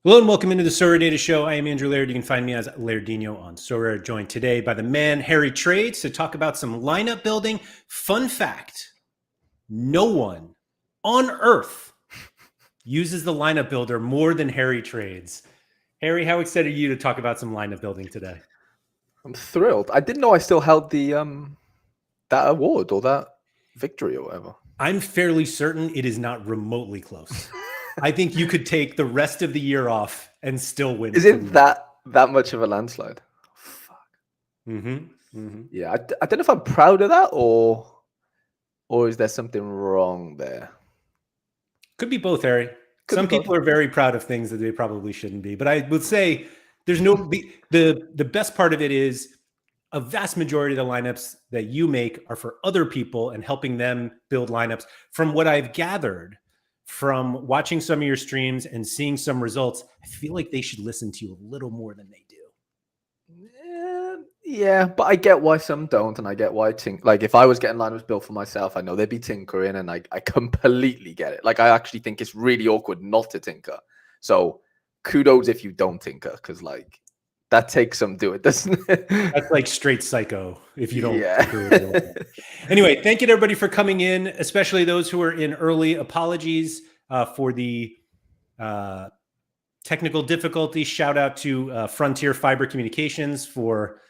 Hello and welcome into the Sorare Data Show. I am Andrew Laird. You can find me as Lairdinho on Sorare, joined today by the man Harry Trades to talk about some lineup building. Fun fact, no one on earth uses the lineup builder more than Harry Trades. Harry, how excited are you to talk about some lineup building today? I'm thrilled. I didn't know I still held the that award or that victory or whatever. I'm fairly certain it is not remotely close. I think you could take the rest of the year off and still win. Is it that much of a landslide? Oh, fuck. Yeah, I don't know if I'm proud of that or is there something wrong there? Could be both, Harry. Some people are very proud of things that they probably shouldn't be, but I would say there's no the best part of it is a vast majority of the lineups that you make are for other people and helping them build lineups. From what I've gathered from watching some of your streams and seeing some results, I feel like they should listen to you a little more than they do. Yeah, but I get why some don't, and I get why like if I was getting lineups built for myself, I know they'd be tinkering, and I completely get it. Like I actually think it's really awkward not to tinker. So kudos if you don't tinker, because like that takes some doing, doesn't it? That's like straight psycho if you don't. Yeah. Anyway, thank you to everybody for coming in, especially those who are in early. Apologies for the technical difficulty. Shout out to Frontier Fiber Communications for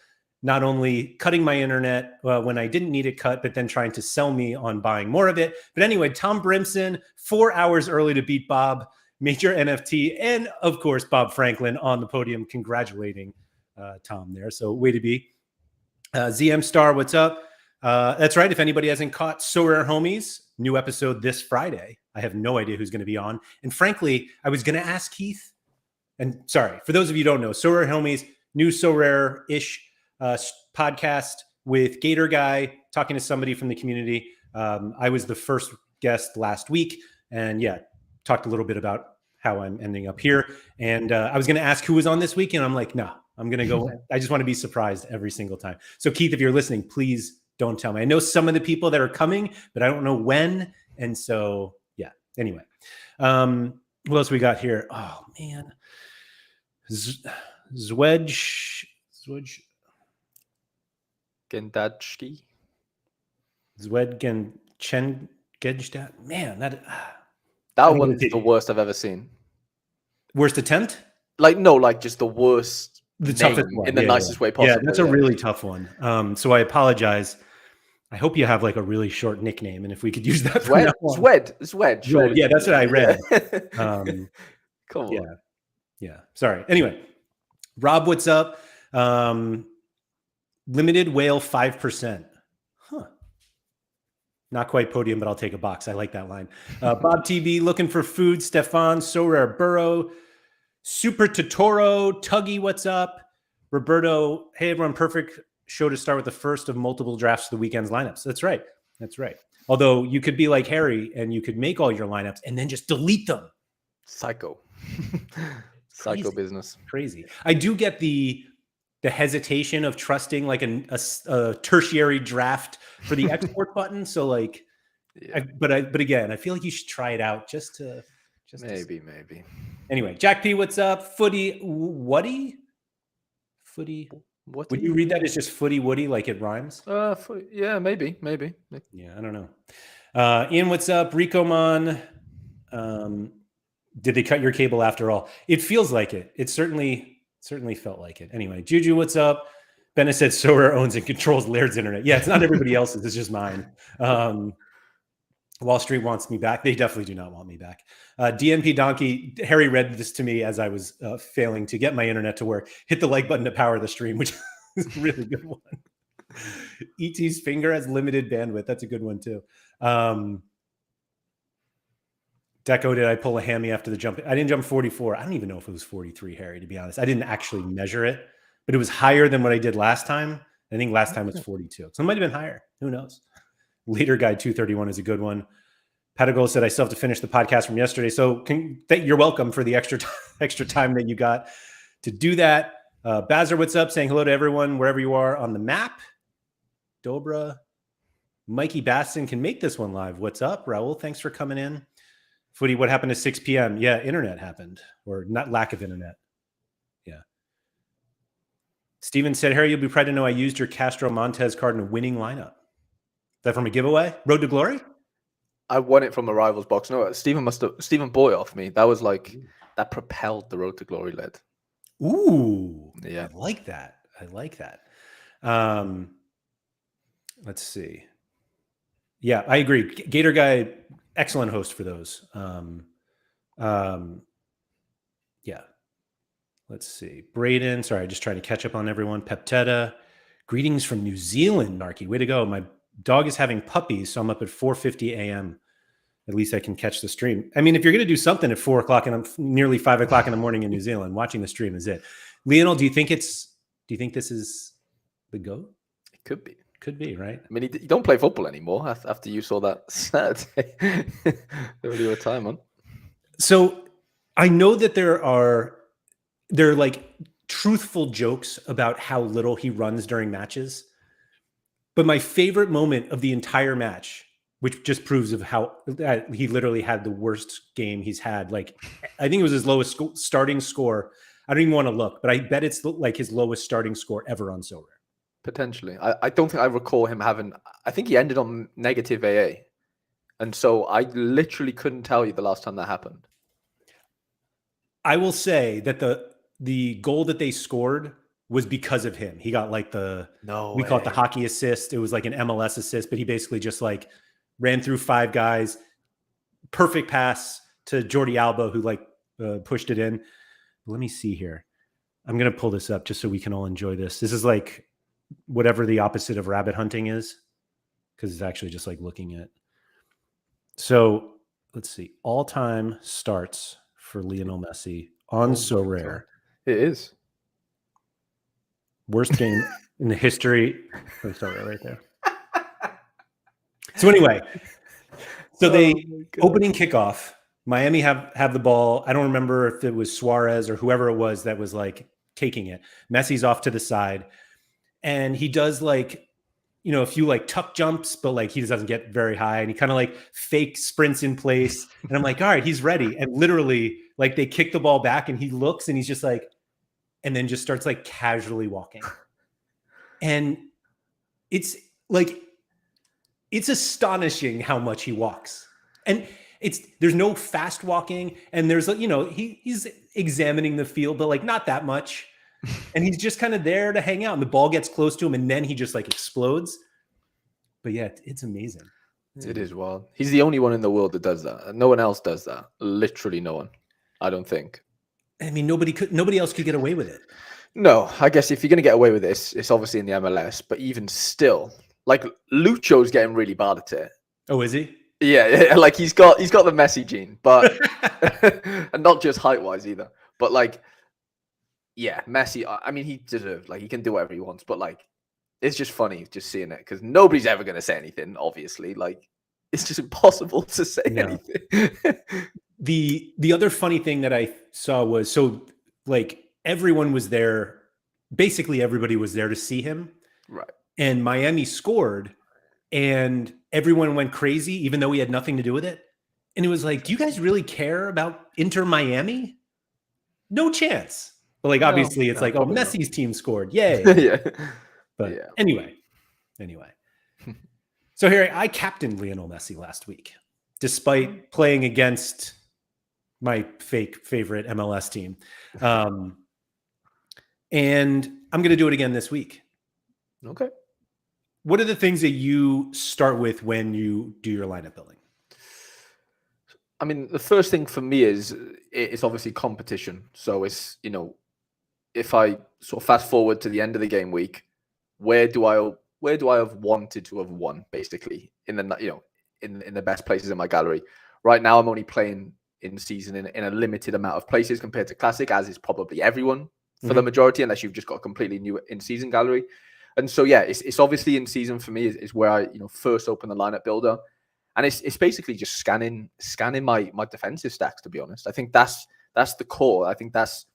not only cutting my internet when I didn't need it cut, but then trying to sell me on buying more of it. But anyway, Tom Brimson, 4 hours early to beat Bob, Major NFT, and of course, Bob Franklin on the podium congratulating Tom there. So way to be. ZM Star, what's up? That's right. If anybody hasn't caught Sorare Homies, new episode this Friday. I have no idea who's going to be on. And frankly, I was going to ask Keith. And sorry, for those of you who don't know, Sorare Homies, new Sorare-ish podcast with Gator Guy, talking to somebody from the community. I was the first guest last week. And yeah, talked a little bit about how I'm ending up here. And I was going to ask who was on this week. And I'm like, no, I'm going to go. I just want to be surprised every single time. So Keith, if you're listening, please don't tell me. I know some of the people that are coming, but I don't know when. And so, yeah, anyway. What else we got here? Oh, man. Zwedge. Gendadski. Zwedgen Gedstad. Man, that one's the worst I've ever seen. Worst attempt? Like, no, like just the worst. The toughest one. In the nicest way possible. Yeah, that's a really tough one. So I apologize. I hope you have like a really short nickname, and if we could use that. Zwed. Yeah, that's what I read. Come on. Yeah. Sorry. Anyway, Rob, what's up? Limited whale 5%. Huh. Not quite podium, but I'll take a box. I like that line. Bob TV looking for food. Stefan, Sorare Burrow, Super Totoro, Tuggy, what's up? Roberto, hey everyone, perfect show to start with the first of multiple drafts of the weekend's lineups. That's right. Although you could be like Harry and you could make all your lineups and then just delete them. Psycho. Psycho business. Crazy. I do get the hesitation of trusting like a tertiary draft for the export button. So like, yeah. But again, I feel like you should try it out just maybe. Anyway, Jack P, what's up? Footy Woody. What would you read that as just Footy Woody, like it rhymes? Yeah, maybe. Yeah, I don't know. Ian, what's up? Ricomon. Did they cut your cable after all? It feels like it. It certainly felt like it. Anyway, Juju, what's up? Bennett said Sorare owns and controls Laird's internet. Yeah, it's not everybody else's. It's just mine. Wall Street wants me back. They definitely do not want me back. DNP Donkey, Harry read this to me as I was failing to get my internet to work. Hit the like button to power the stream, which is a really good one. ET's finger has limited bandwidth. That's a good one too. Deco, did I pull a hammy after the jump? I didn't jump 44. I don't even know if it was 43, Harry, to be honest. I didn't actually measure it, but it was higher than what I did last time. I think last time was 42. So it might have been higher. Who knows? Leader Guide 231 is a good one. Patago said, I still have to finish the podcast from yesterday. So you're welcome for the extra time that you got to do that. Bazzer, what's up? Saying hello to everyone, wherever you are on the map. Dobra. Mikey Baston can make this one live. What's up, Raul? Thanks for coming in. Footy, what happened to 6 p.m.? Yeah, internet happened, or not lack of internet. Yeah. Steven said, Harry, you'll be proud to know I used your Castro Montez card in a winning lineup. Is that from a giveaway? Road to Glory? I won it from a rival's box. No, Stephen bought it off me. That was like, that propelled the Road to Glory lead. Ooh. Yeah. I like that. Let's see. Yeah, I agree. Gator Guy, excellent host for those. Yeah. Let's see. Braden, sorry, just trying to catch up on everyone. Peptetta, greetings from New Zealand, Narky. Way to go. My dog is having puppies, so I'm up at 4:50 a.m. At least I can catch the stream. I mean, if you're going to do something at 4 o'clock and I'm nearly 5 o'clock in the morning in New Zealand, watching the stream is it. Lionel, do you think this is the GOAT? It could be. Could be, right? I mean, you don't play football anymore after you saw that Saturday. Earlier retirement. So I know that there are like truthful jokes about how little he runs during matches. But my favorite moment of the entire match, which just proves of how he literally had the worst game he's had. Like, I think it was his lowest starting score. I don't even want to look, but I bet it's like his lowest starting score ever on Sorare. Potentially. I don't think I recall him having, I think he ended on negative AA. And so I literally couldn't tell you the last time that happened. I will say that the goal that they scored was because of him. He got like we call it the hockey assist. It was like an MLS assist, but he basically just like ran through 5 guys, perfect pass to Jordi Alba, who like pushed it in. Let me see here. I'm going to pull this up just so we can all enjoy this. This is like whatever the opposite of rabbit hunting is, because it's actually just like looking at. So let's see. All-time starts for Lionel Messi on Sorare. It is. Worst game in the history of Sorare right there. So anyway, opening kickoff, Miami have the ball. I don't remember if it was Suarez or whoever it was that was like taking it. Messi's off to the side, and he does like, a few like tuck jumps, but like he doesn't get very high, and he kind of like fake sprints in place. And I'm like, all right, he's ready. And literally, like they kick the ball back, and he looks, and he's just like, and then just starts like casually walking. And it's like, it's astonishing how much he walks. And there's no fast walking, and there's he's examining the field, but like not that much. And he's just kind of there to hang out, and the ball gets close to him, and then he just like explodes. But yeah, it's amazing. It is wild. He's the only one in the world that does that. No one else does that. Literally no one. I don't think. I mean, nobody else could get away with it. No, I guess if you're going to get away with this, it's obviously in the MLS. But even still, like Lucho's getting really bad at it. Oh, is he? Yeah, like he's got the Messi gene, but and not just height wise either. But like, yeah, Messi. I mean, he deserves, like, he can do whatever he wants. But like, it's just funny just seeing it, because nobody's ever going to say anything. Obviously, like, it's just impossible to say anything. The other funny thing that I saw was, so like everyone was there, basically everybody was there to see him. Right. And Miami scored, and everyone went crazy, even though he had nothing to do with it. And it was like, do you guys really care about Inter Miami? No chance. But like, obviously it's like, oh, Messi's team scored. Yay. Yeah. But anyway. So Harry, I captained Lionel Messi last week, despite playing against my fake favorite MLS team. And I'm going to do it again this week. Okay. What are the things that you start with when you do your lineup building? I mean, the first thing for me is it's obviously competition. So it's, if I sort of fast forward to the end of the game week, where do I have wanted to have won, basically, in the in the best places in my gallery. Right now, I'm only playing in season in a limited amount of places compared to Classic, as is probably everyone for the majority, unless you've just got a completely new in-season gallery. And so, yeah, it's obviously in season for me is where I first open the lineup builder, and it's basically just scanning my defensive stacks. To be honest, I think that's the core. I think that's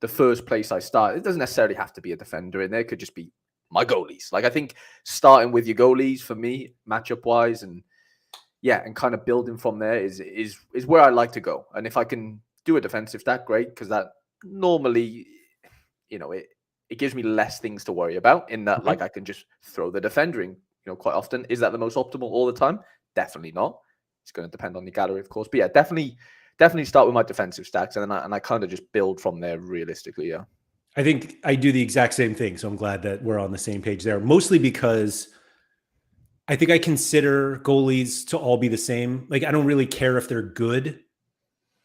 the first place I start. It doesn't necessarily have to be a defender in there. It could just be my goalies. Like, I think starting with your goalies for me, matchup wise, and yeah, and kind of building from there is where I like to go. And if I can do a defensive stack, great, because that normally, it gives me less things to worry about in that, like, I can just throw the defender in, quite often. Is that the most optimal all the time? Definitely not. It's going to depend on the gallery, of course. But yeah, definitely start with my defensive stacks, and then I kind of just build from there realistically. Yeah. I think I do the exact same thing. So I'm glad that we're on the same page there, mostly because I think I consider goalies to all be the same. Like, I don't really care if they're good.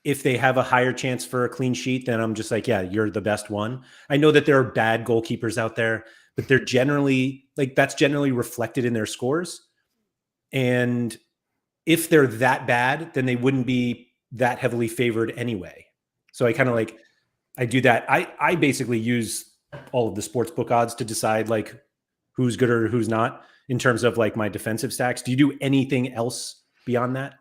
If they have a higher chance for a clean sheet, then I'm just like, yeah, you're the best one. I know that there are bad goalkeepers out there, but they're generally that's generally reflected in their scores. And if they're that bad, then they wouldn't be that heavily favored anyway. So I kind of I do that. I basically use all of the sportsbook odds to decide like who's good or who's not in terms of like my defensive stacks. Do you do anything else beyond that?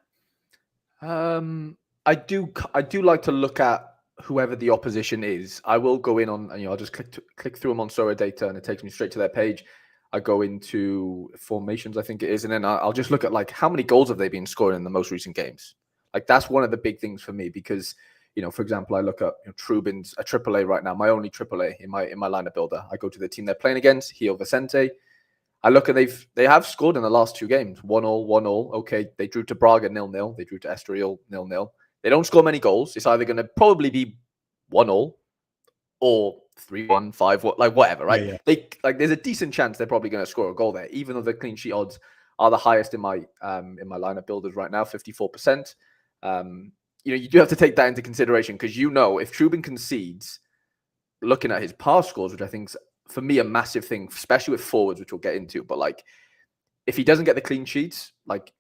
I do like to look at whoever the opposition is. I will go in on, I'll just click through them on Sorare data, and it takes me straight to their page. I go into formations, I think it is, and then I'll just look at like how many goals have they been scoring in the most recent games. Like, that's one of the big things for me because, for example, I look at Trubin's a AAA right now, my only AAA in my lineup builder. I go to the team they're playing against, Gio Vicente. I look at they have scored in the last 2 games, 1-1, 1-1. Okay, they drew to Braga 0-0, they drew to Estoril 0-0. They don't score many goals. It's either going to probably be 1-0 or 3-1, 5-1, like whatever, right? Yeah. There's a decent chance they're probably going to score a goal there, even though the clean sheet odds are the highest in my lineup builders right now, 54%. You do have to take that into consideration because if Trubin concedes, looking at his past scores, which I think is, for me, a massive thing, especially with forwards, which we'll get into, but like if he doesn't get the clean sheets, like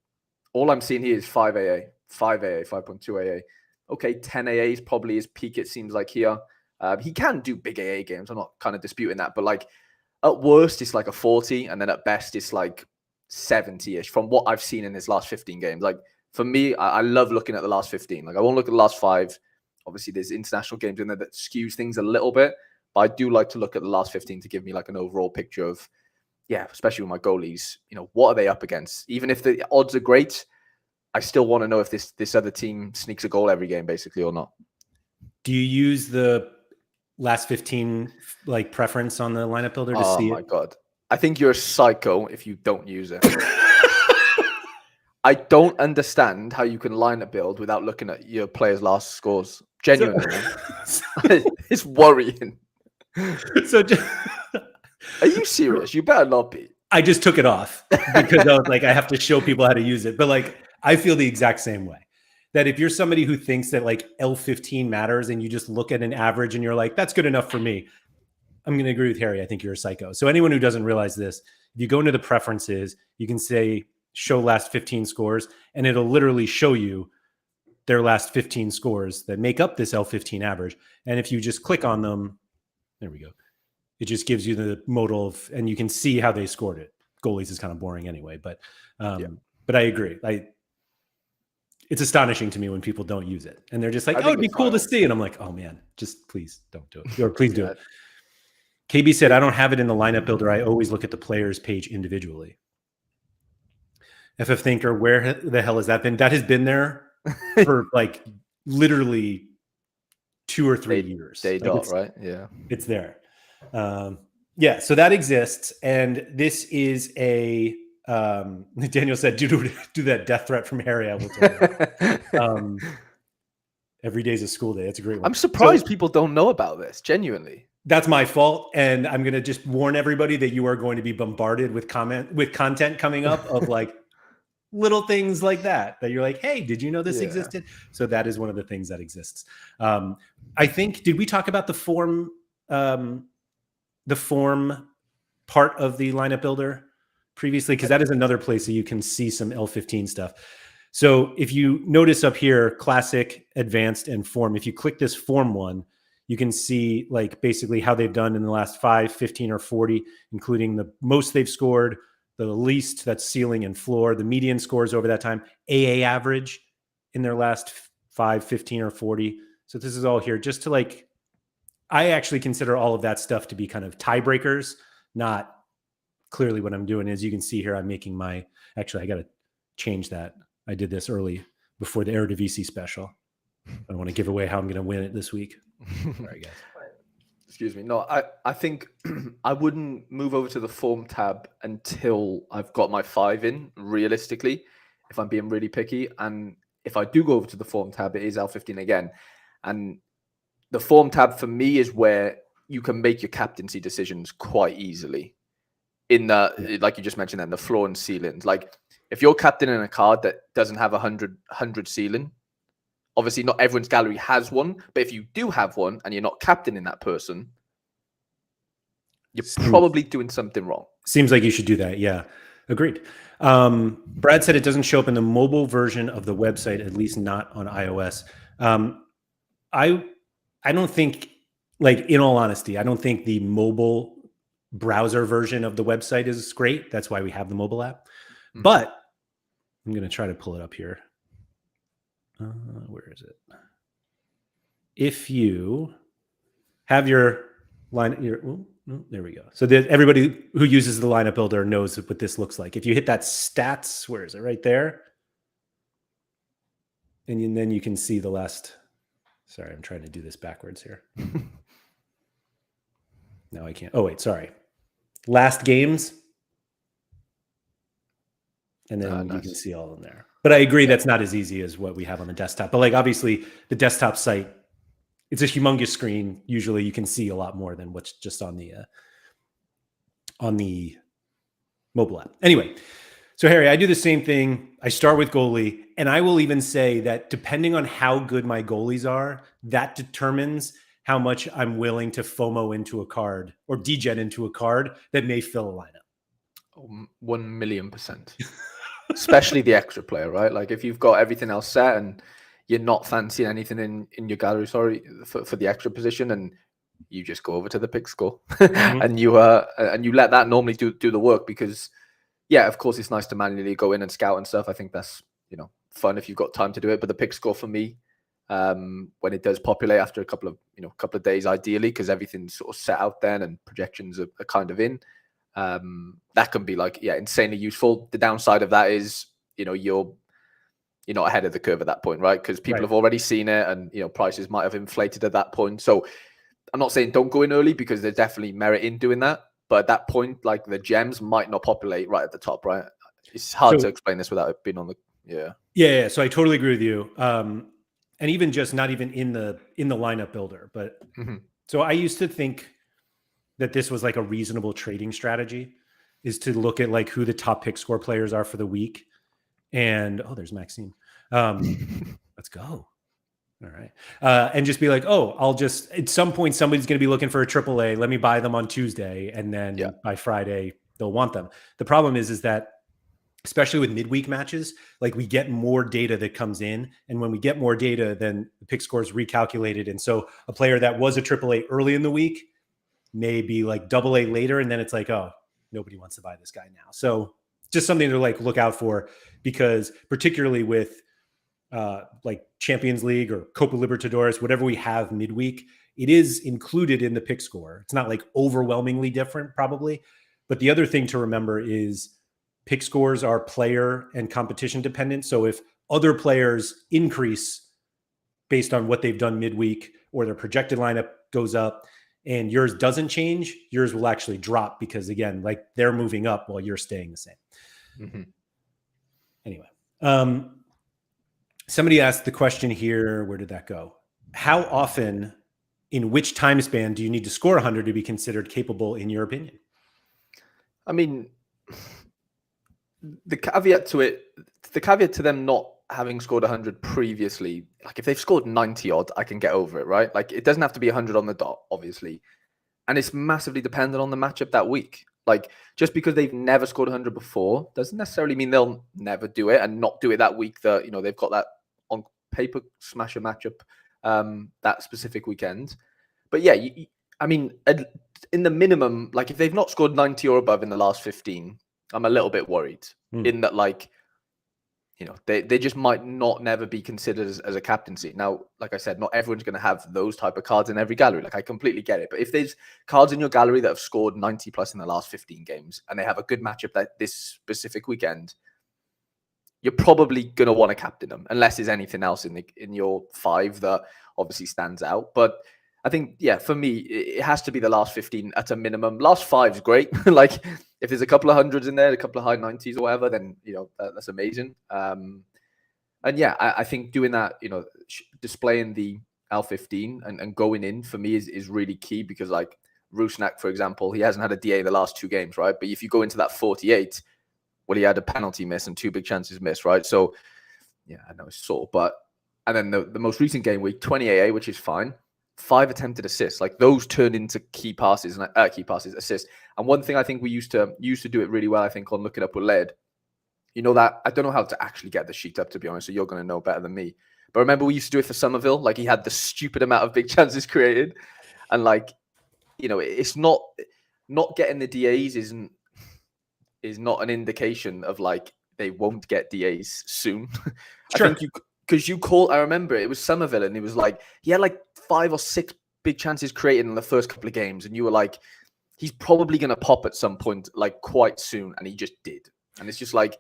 all I'm seeing here is 5 AA, 5 AA, 5.2 AA. Okay, 10 AA is probably his peak, it seems like here. He can do big AA games. I'm not kind of disputing that, but like at worst, it's like a 40, and then at best, it's like 70-ish from what I've seen in his last 15 games. Like for me, I love looking at the last 15. Like I won't look at the last 5. Obviously, there's international games in there that skews things a little bit, but I do like to look at the last 15 to give me like an overall picture of, yeah, especially with my goalies, what are they up against? Even if the odds are great, I still want to know if this other team sneaks a goal every game, basically, or not. Do you use the last 15 like preference on the lineup builder to see it? Oh my God. I think you're a psycho if you don't use it. I don't understand how you can lineup build without looking at your players' last scores. Genuinely. It's worrying. So are you serious? You better not be. I just took it off because I was like, I have to show people how to use it. But like, I feel the exact same way. That if you're somebody who thinks that like L15 matters and you just look at an average and you're like, that's good enough for me, I'm going to agree with Harry. I think you're a psycho. So anyone who doesn't realize this, if you go into the preferences, you can say show last 15 scores, and it'll literally show you their last 15 scores that make up this L15 average. And if you just click on them, there we go. It just gives you the modal of, and you can see how they scored it. Goalies is kind of boring anyway, but I agree. It's astonishing to me when people don't use it and they're just like, oh, it'd be cool to see. And I'm like, oh man, just please don't do it. Or please do it. KB said, I don't have it in the lineup builder. I always look at the players page individually. FF Thinker, where the hell has that been? That has been there for like literally 2 or 3 years. Right? Yeah. It's there. Yeah, so that exists. And this is a Daniel said, do that death threat from Harry. I will tell you. Every day is a school day. That's a great one. I'm surprised people don't know about this, genuinely. That's my fault. And I'm going to just warn everybody that you are going to be bombarded with content coming up of like little things like that you're like, hey, did you know this existed? So that is one of the things that exists. I think, did we talk about the form part of the lineup builder previously? Because that is another place that you can see some L15 stuff. So if you notice up here, classic, advanced, and form, if you click this form one, you can see like basically how they've done in the last 5, 15, or 40, including the most they've scored, the least, that's ceiling and floor, the median scores over that time, AA average in their last 5, 15, or 40. So this is all here just to like, I actually consider all of that stuff to be kind of tiebreakers, not clearly what I'm doing is you can see here, I'm making my, actually, I got to change that. I did this early before the Eredivisie special. I want to give away how I'm going to win it this week. Sorry, guys. Excuse me. No, I think I wouldn't move over to the form tab until I've got my 5 in, realistically, if I'm being really picky. And if I do go over to the form tab, it is L15 again. And the form tab for me is where you can make your captaincy decisions quite easily. In the, like you just mentioned, then the floor and ceilings. Like if you're captaining a card that doesn't have 100 ceiling, obviously not everyone's gallery has one, but if you do have one and you're not captaining that person, you're probably doing something wrong. Seems like you should do that. Yeah, agreed. Brad said it doesn't show up in the mobile version of the website, at least not on iOS. I don't think, like, in all honesty, I don't think the mobile browser version of the website is great. That's why we have the mobile app. But I'm going to try to pull it up here. Where is it? If you have your line, there we go. So everybody who uses the lineup builder knows what this looks like. If you hit that stats, where is it? Right there. And then you can see the last. Sorry, I'm trying to do this backwards here. No, I can't. Oh, wait, sorry. Last games. And then you can see all of them there. But I agree that's not as easy as what we have on the desktop. But like obviously the desktop site, it's a humongous screen. Usually you can see a lot more than what's just on the mobile app. Anyway, so Harry, I do the same thing. I start with goalie, and I will even say that depending on how good my goalies are, that determines how much I'm willing to FOMO into a card or degen into a card that may fill a lineup. 1,000,000%. Especially the extra player, right? Like if you've got everything else set and you're not fancying anything in your gallery, for the extra position, and you just go over to the pick score and you let that normally do the work, because yeah, of course it's nice to manually go in and scout and stuff. I think that's, fun if you've got time to do it. But the pick score for me, when it does populate after a couple of days, ideally, because everything's sort of set out then and projections are kind of in, that can be like, insanely useful. The downside of that is, you're not ahead of the curve at that point, right? Because people have already seen it, and prices might have inflated at that point. So I'm not saying don't go in early, because there's definitely merit in doing that. But at that point, like the gems might not populate right at the top, right? It's hard to explain this without it being on the Yeah. So I totally agree with you. And even just not even in the lineup builder, but so I used to think that this was like a reasonable trading strategy, is to look at like who the top pick score players are for the week. And there's Maxime. Let's go. All right. And just be like, I'll just, at some point, somebody's going to be looking for a AAA. Let me buy them on Tuesday. And then by Friday, they'll want them. The problem is that, especially with midweek matches, like we get more data that comes in. And when we get more data, then the pick score is recalculated. And so a player that was a AAA early in the week may be like AA later. And then it's like, nobody wants to buy this guy now. So just something to like look out for, because particularly with like Champions League or Copa Libertadores, whatever we have midweek, it is included in the pick score. It's not like overwhelmingly different probably. But the other thing to remember is pick scores are player and competition dependent. So if other players increase based on what they've done midweek, or their projected lineup goes up and yours doesn't change, yours will actually drop, because again, like they're moving up while you're staying the same. Anyway, somebody asked the question here. Where did that go? How often, in which time span, do you need to score 100 to be considered capable, in your opinion? I mean, the caveat to them not having scored 100 previously, like if they've scored 90 odd, I can get over it, right? Like it doesn't have to be 100 on the dot, obviously. And it's massively dependent on the matchup that week. Like just because they've never scored 100 before doesn't necessarily mean they'll never do it, and not do it that week that, they've got that on paper smasher matchup that specific weekend. But yeah, I mean, in the minimum, like if they've not scored 90 or above in the last 15, I'm a little bit worried in that, like, they just might not never be considered as a captaincy. Now, like I said, not everyone's going to have those type of cards in every gallery. Like I completely get it. But if there's cards in your gallery that have scored 90 plus in the last 15 games, and they have a good matchup that this specific weekend, you're probably going to want to captain them unless there's anything else in your 5 that obviously stands out. But I think, yeah, for me, it has to be the last 15 at a minimum. Last 5 is great. Like if there's a couple of hundreds in there, a couple of high 90s or whatever, then, that's amazing. And yeah, I think doing that, displaying the L15 and going in for me is really key, because like Rusnak, for example, he hasn't had a DA in the last 2 games, right? But if you go into that 48, well, he had a penalty miss and 2 big chances missed, right? So yeah, I know it's sore, and then the most recent game week, 20 AA, which is fine. 5 attempted assists, like those turned into key passes, assists. And one thing I think we used to do it really well, I think, on looking up with Laird, that I don't know how to actually get the sheet up, to be honest, so you're going to know better than me. But remember, we used to do it for Somerville. Like he had the stupid amount of big chances created, and like, it's not getting the DAs is not an indication of like they won't get DAs soon. Sure. I think I remember it was Somerville, and it was like he had like 5 or 6 big chances created in the first couple of games, and you were like, he's probably going to pop at some point, like quite soon, and he just did. And it's just like,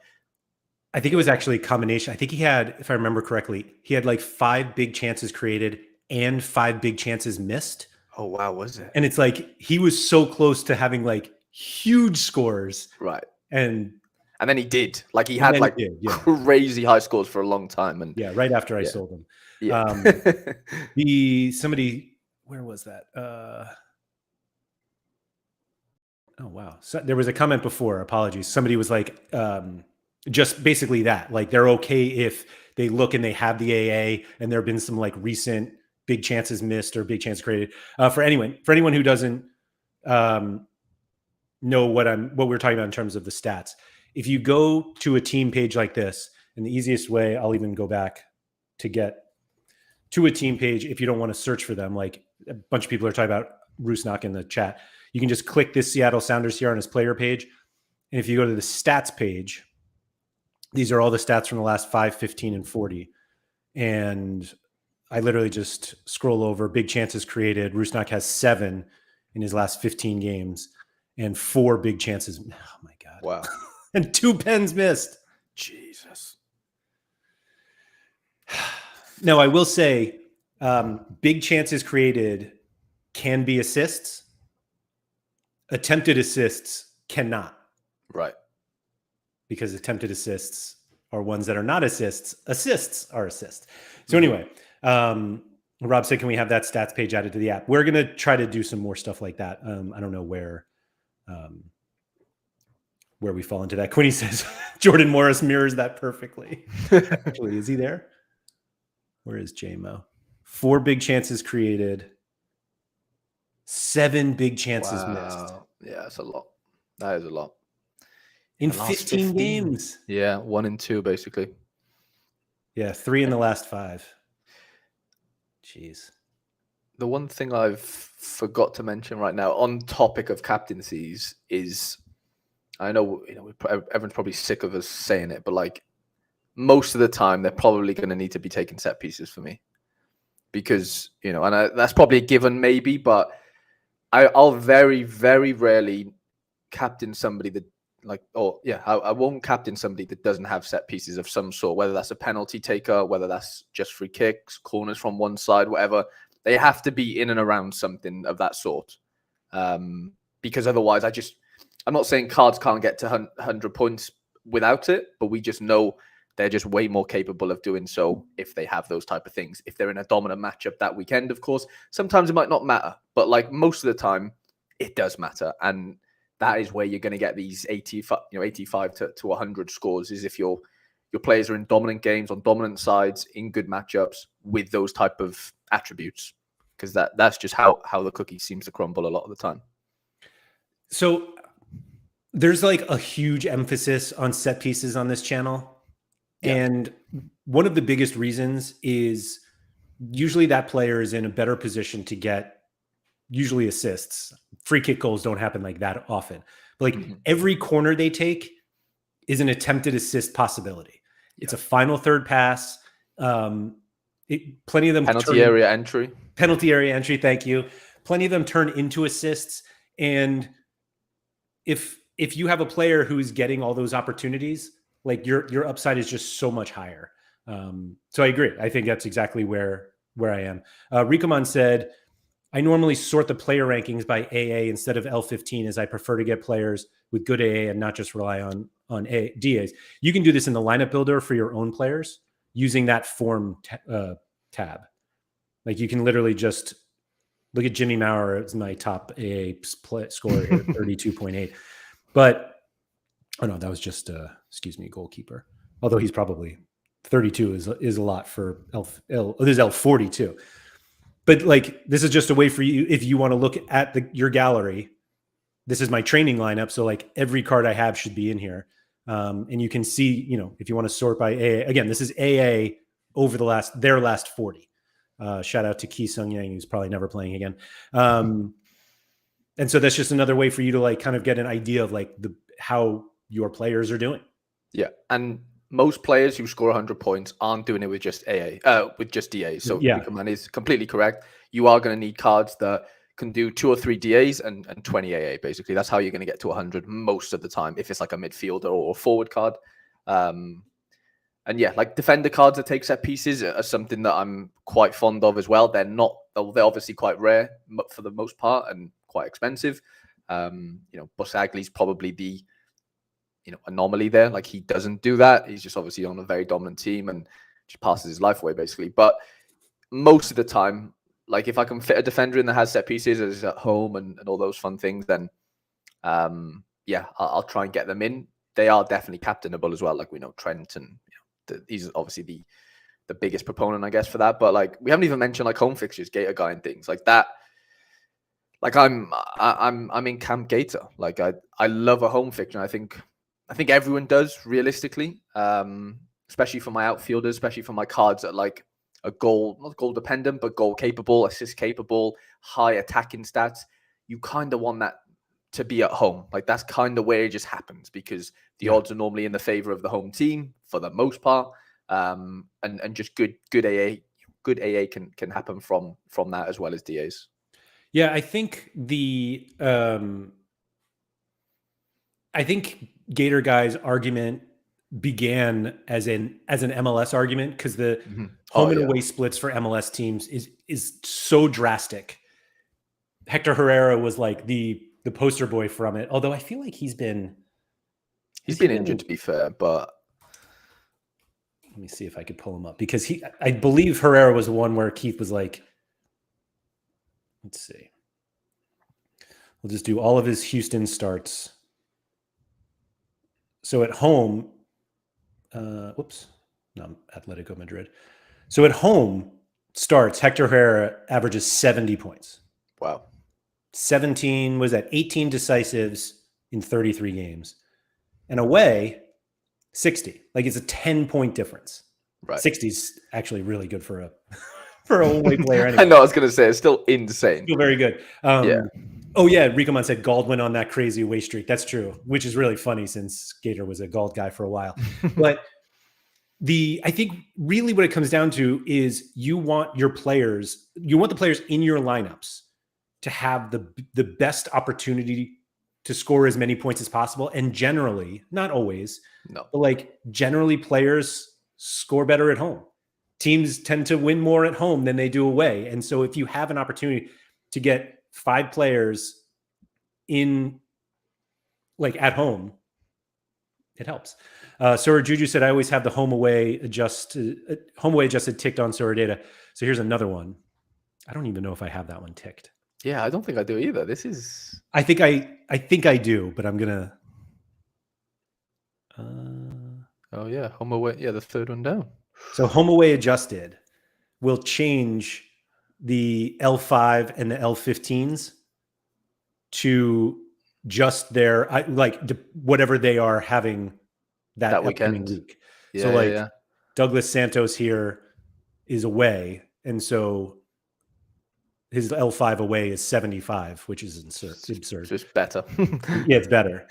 I think it was actually a combination. I think he had, if I remember correctly, he had like 5 big chances created and 5 big chances missed. Oh wow, was it? And it's like he was so close to having like huge scores, right? And then he did. Like he had like crazy high scores for a long time. And yeah, right after I sold him. Yeah. Somebody, where was that? Oh wow. So there was a comment before. Apologies. Somebody was like, just basically that. Like they're okay if they look and they have the AA, and there have been some like recent big chances missed or big chances created. For anyone who doesn't know what we're talking about in terms of the stats, if you go to a team page like this, and the easiest way, I'll even go back to get to a team page if you don't want to search for them, like a bunch of people are talking about Rusnak in the chat, you can just click this Seattle Sounders here on his player page. And if you go to the stats page, these are all the stats from the last 5, 15, and 40. And I literally just scroll over big chances created. Rusnak has 7 in his last 15 games and 4 big chances. Oh my God. Wow. And 2 pens missed. Jesus. No, I will say big chances created can be assists. Attempted assists cannot. Right. Because attempted assists are ones that are not assists. Assists are assists. So anyway, Rob said, can we have that stats page added to the app? We're going to try to do some more stuff like that. I don't know where we fall into that. Quinny says Jordan Morris mirrors that perfectly. Actually, is he there? Where is JMO? 4 big chances created, 7 big chances missed. Yeah, that's a lot. That is a lot. In 15 games. Yeah, 1 and 2, basically. Yeah, 3 in the last 5. Jeez. The one thing I've forgot to mention right now, on topic of captaincies, is I know everyone's probably sick of us saying it, but like most of the time they're probably going to need to be taking set pieces for me, because that's probably a given maybe, but I'll very, very rarely captain somebody that I won't captain somebody that doesn't have set pieces of some sort, whether that's a penalty taker, whether that's just free kicks, corners from one side, whatever. They have to be in and around something of that sort, because otherwise I'm not saying cards can't get to 100 points without it, but we just know they're just way more capable of doing so if they have those type of things. If they're in a dominant matchup that weekend, of course, sometimes it might not matter, but like most of the time it does matter. And that is where you're going to get these 85 to 100 scores, is if your players are in dominant games, on dominant sides, in good matchups with those type of attributes, because that's just how the cookie seems to crumble a lot of the time. So there's like a huge emphasis on set pieces on this channel. Yeah. And one of the biggest reasons is usually that player is in a better position to get usually assists. Free kick goals don't happen like that often. But like every corner they take is an attempted assist possibility. It's a final third pass. Plenty of them penalty area entry. Thank you. Plenty of them turn into assists. And if you have a player who's getting all those opportunities, like your upside is just so much higher. So I agree. I think that's exactly where I am. Rikoman said, I normally sort the player rankings by AA instead of L15 as I prefer to get players with good AA and not just rely on DAs. You can do this in the lineup builder for your own players using that form tab. Like you can literally just look at Jimmy Maurer as my top AA score here, 32.8. But, oh no, that was just, goalkeeper. Although he's probably 32 is a lot for there's L40 too. But like, this is just a way for you, if you want to look at your gallery, this is my training lineup. So like every card I have should be in here. And you can see, if you want to sort by AA, again, this is AA over their last 40. Shout out to Ki Sung Yang, who's probably never playing again. And so that's just another way for you to like kind of get an idea of like how your players are doing. Yeah. And most players who score 100 points aren't doing it with just with just DAs. So yeah, man is completely correct. You are going to need cards that can do 2 or 3 DAs and 20 AA. Basically, that's how you're going to get to 100 most of the time. If it's like a midfielder or a forward card, and yeah, like defender cards that take set pieces are something that I'm quite fond of as well. They're obviously quite rare for the most part and quite expensive. Busagli's probably the anomaly there. Like he doesn't do that. He's just obviously on a very dominant team and just passes his life away basically. But most of the time, like if I can fit a defender in that has set pieces as at home and all those fun things, then I'll try and get them in. They are definitely captainable as well. Like we know Trent and he's obviously the biggest proponent, I guess, for that. But like we haven't even mentioned like home fixtures, Gator guy and things like that. Like I'm in Camp Gator. Like I love a home fixture. I think everyone does realistically, especially for my outfielders, especially for my cards that like a not goal dependent, but goal capable, assist capable, high attacking stats. You kind of want that to be at home. Like that's kind of where it just happens because the odds are normally in the favor of the home team for the most part. And just good AA can happen from that as well as DAs. Yeah, I think I think Gator Guy's argument began as an MLS argument because the home and away splits for MLS teams is so drastic. Hector Herrera was like the poster boy from it. Although I feel like he's been injured to be fair, but let me see if I could pull him up because I believe Herrera was the one where Keith was like, let's see. We'll just do all of his Houston starts. So at home, Atletico Madrid. So at home starts, Hector Herrera averages 70 points. Wow. 18 decisives in 33 games. And away, 60. Like it's a 10-point difference. Right. 60 is actually really good for a away player anyway. I know, I was going to say, it's still insane. Still very good. Oh, yeah. Rikoman said Gald went on that crazy away streak. That's true, which is really funny since Gator was a Gald guy for a while. But I think really what it comes down to is you want the players in your lineups to have the best opportunity to score as many points as possible. And generally, not always, but like generally players score better at home. Teams tend to win more at home than they do away. And so if you have an opportunity to get 5 players in like at home, it helps. Sora Juju said, I always have the home away adjusted ticked on Sora data. So here's another one. I don't even know if I have that one ticked. Yeah, I don't think I do either. I think I do, but I'm gonna. Oh yeah, home away. Yeah, the third one down. So home away adjusted will change the L5 and the L15s to just their whatever they are having that weekend week. Yeah, so Douglas Santos here is away, and so his L5 away is 75, which is absurd. Just better. Yeah, it's better.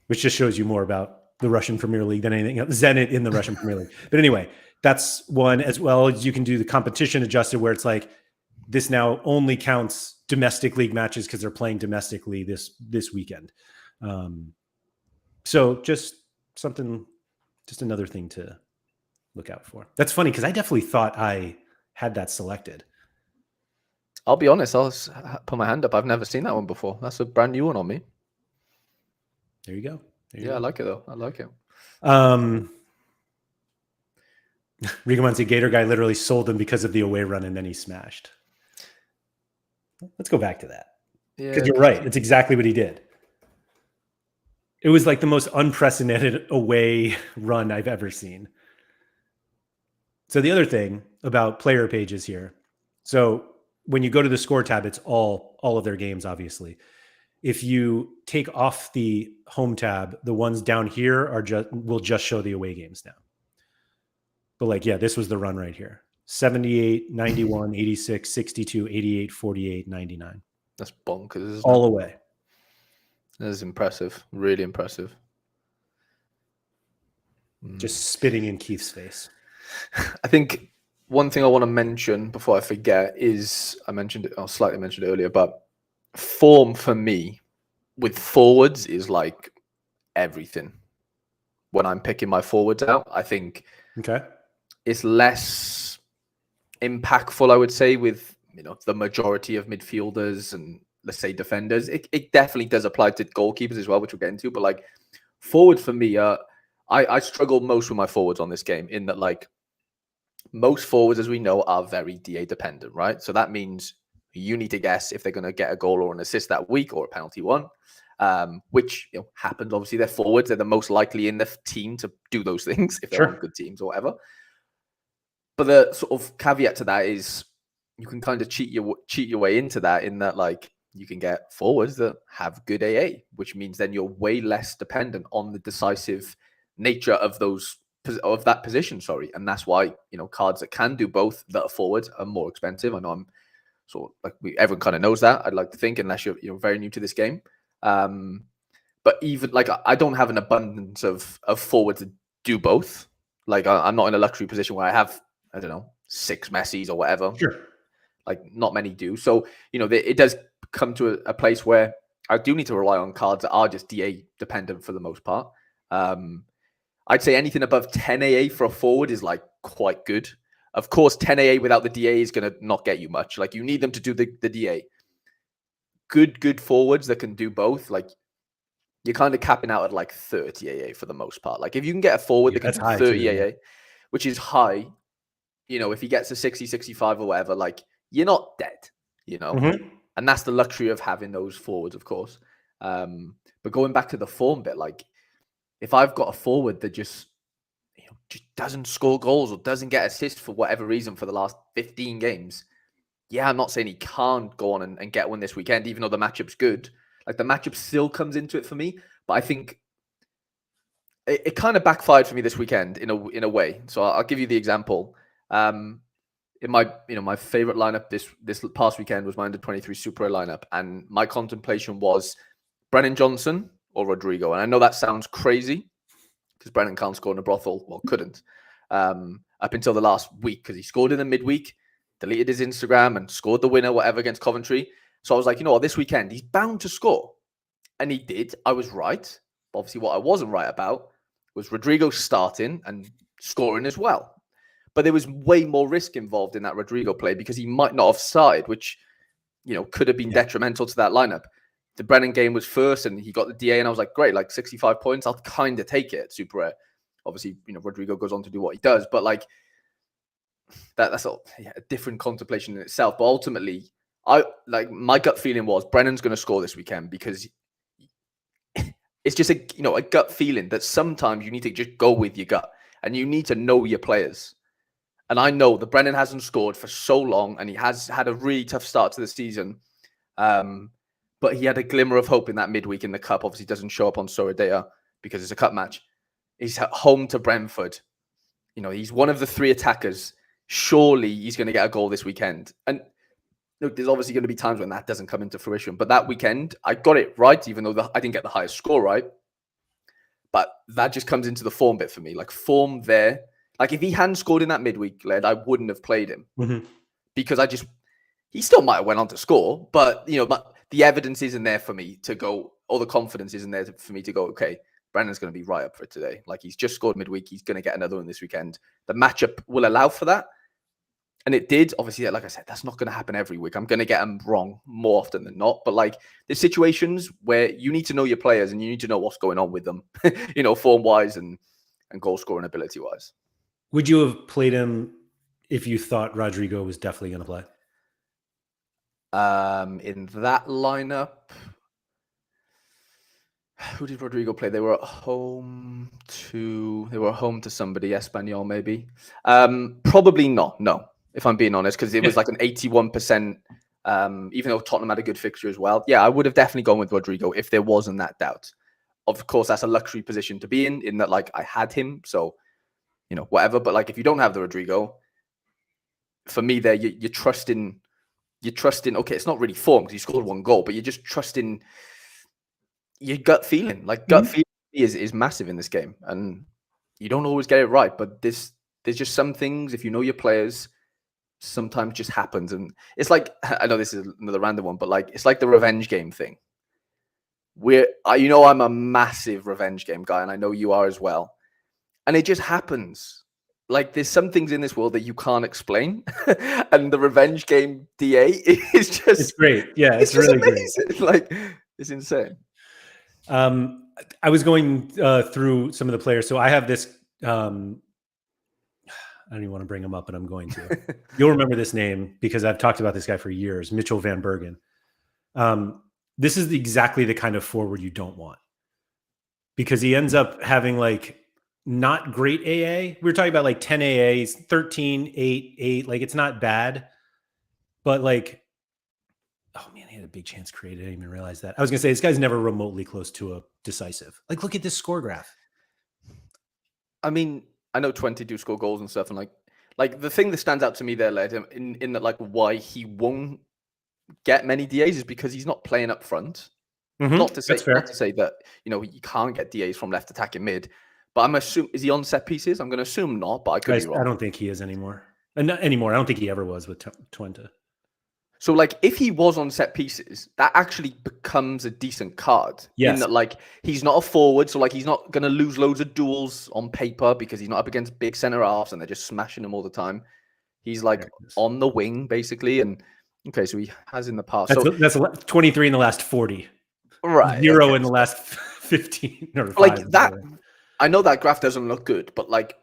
Which just shows you more about the Russian Premier League than anything else. Zenit in the Russian Premier League. But anyway, that's one, as well as you can do the competition adjusted where it's like this now only counts domestic league matches because they're playing domestically this weekend. So just something, just another thing to look out for. That's funny because I definitely thought I had that selected. I'll be honest, I'll put my hand up. I've never seen that one before. That's a brand new one on me. There you go. I like it though. I like it. Rigamonti Gator guy literally sold him because of the away run and then he smashed. Let's go back to that. Because you're right. It's exactly what he did. It was like the most unprecedented away run I've ever seen. So the other thing about player pages here. So when you go to the score tab, it's all of their games, obviously. If you take off the home tab, the ones down here will just show the away games now. But like, yeah, this was the run right here. 78, 91, 86, 62, 88, 48, 99. That's bonkers. All away. That is impressive. Really impressive. Just spitting in Keith's face. I think one thing I want to mention before I forget is I slightly mentioned it earlier, but form for me with forwards is like everything. When I'm picking my forwards out, I think it's less impactful, I would say, with the majority of midfielders and let's say defenders. It definitely does apply to goalkeepers as well, which we'll get into. But like forwards for me, I struggle most with my forwards on this game in that like most forwards, as we know, are very DA dependent, right? So that means you need to guess if they're going to get a goal or an assist that week or a penalty won, which happens. Obviously, they're forwards; they're the most likely in the team to do those things if they're on good teams or whatever. But the sort of caveat to that is you can kind of cheat your way into that in that like you can get forwards that have good AA, which means then you're way less dependent on the decisive nature of that position. And that's why cards that can do both that are forwards are more expensive. I know I'm sort of like everyone kind of knows that. I'd like to think, unless you're very new to this game. But even like I don't have an abundance of forwards to do both. Like I'm not in a luxury position where I have 6 Messis or whatever. Sure. Like not many do. So it does come to a place where I do need to rely on cards that are just DA dependent for the most part. I'd say anything above 10 AA for a forward is like quite good. Of course, 10 AA without the DA is going to not get you much. Like you need them to do the DA. Good forwards that can do both. Like you're kind of capping out at like 30 AA for the most part. Like if you can get a forward that can do 30 AA, which is high, if he gets a 60, 65 or whatever, like you're not dead, And that's the luxury of having those forwards, of course. But going back to the form bit, like if I've got a forward that just doesn't score goals or doesn't get assists for whatever reason for the last 15 games, I'm not saying he can't go on and get one this weekend, even though the matchup's good. Like the matchup still comes into it for me, but I think it kind of backfired for me this weekend in a way. So I'll give you the example. In my my favorite lineup this past weekend was my under 23 Super A lineup, and my contemplation was Brennan Johnson or Rodrigo. And I know that sounds crazy because Brennan can't score in a brothel, well, couldn't up until the last week because he scored in the midweek, deleted his Instagram and scored the winner, whatever, against Coventry. So I was like, this weekend he's bound to score, and he did. I was right. Obviously, what I wasn't right about was Rodrigo starting and scoring as well. But there was way more risk involved in that Rodrigo play because he might not have started, which, could have been detrimental to that lineup. The Brennan game was first and he got the DA and I was like, great, like 65 points. I'll kind of take it. Super rare. Obviously, Rodrigo goes on to do what he does, but like that's a different contemplation in itself. But ultimately, my gut feeling was Brennan's going to score this weekend because it's just a gut feeling that sometimes you need to just go with your gut and you need to know your players. And I know that Brennan hasn't scored for so long and he has had a really tough start to the season. But he had a glimmer of hope in that midweek in the cup. Obviously, doesn't show up on Sorare because it's a cup match. He's at home to Brentford. He's one of the 3 attackers. Surely he's going to get a goal this weekend. And look, there's obviously going to be times when that doesn't come into fruition. But that weekend, I got it right, even though I didn't get the highest score right. But that just comes into the form bit for me. Like form there. Like if he hadn't scored in that midweek, Laird, I wouldn't have played him because he still might have went on to score, but the evidence isn't there for me to go, or the confidence isn't there for me to go, okay, Brennan's going to be right up for it today. Like, he's just scored midweek. He's going to get another one this weekend. The matchup will allow for that. And it did. Obviously, like I said, that's not going to happen every week. I'm going to get them wrong more often than not. But like, there's situations where you need to know your players and you need to know what's going on with them, form-wise and goal-scoring ability-wise. Would you have played him if you thought Rodrigo was definitely going to play? In that lineup, who did Rodrigo play? They were at home to somebody, Espanyol maybe. Probably not. No, if I'm being honest, because it was like an 81%. Even though Tottenham had a good fixture as well. Yeah, I would have definitely gone with Rodrigo if there wasn't that doubt. Of course, that's a luxury position to be in that, like, I had him, so whatever. But like, if you don't have the Rodrigo, for me, there you're trusting. Okay, it's not really form because he scored one goal, but you're just trusting your gut feeling. Like, gut feeling is massive in this game, and you don't always get it right. But there's just some things, if you know your players, sometimes just happens. And it's like, I know this is another random one, but like, it's like the revenge game thing. I'm a massive revenge game guy, and I know you are as well. And it just happens. Like, there's some things in this world that you can't explain. And the revenge game DA is just... It's great. Yeah, it's really amazing. Great. Like, it's insane. I was going through some of the players. So I have this... I don't even want to bring him up, but I'm going to. You'll remember this name because I've talked about this guy for years, Mitchell van Bergen. This is exactly the kind of forward you don't want, because he ends up having like not great AA. We were talking about like 10 AAs, 13, 8, 8. Like, it's not bad, but like, oh man, he had a big chance created. I didn't even realize that. I was going to say, this guy's never remotely close to a decisive. Like, look at this score graph. I mean, I know 20 do score goals and stuff. And like the thing that stands out to me there, Lairdinho, in that, like, why he won't get many DAs is because he's not playing up front. Not to say that, you can't get DAs from left attacking mid, but I'm assuming, is he on set pieces? I'm going to assume not, but I could be wrong. I don't think he is anymore. Not anymore. I don't think he ever was with Twente. So, like, if he was on set pieces, that actually becomes a decent card. Yes. In that, like, he's not a forward, so like, he's not going to lose loads of duels on paper because he's not up against big center halves and they're just smashing him all the time. He's like on the wing basically, and okay, so he has in the past. That's 23 in the last 40. Right. 0 in the last 15 or 5. Like that. I know that graph doesn't look good, but like,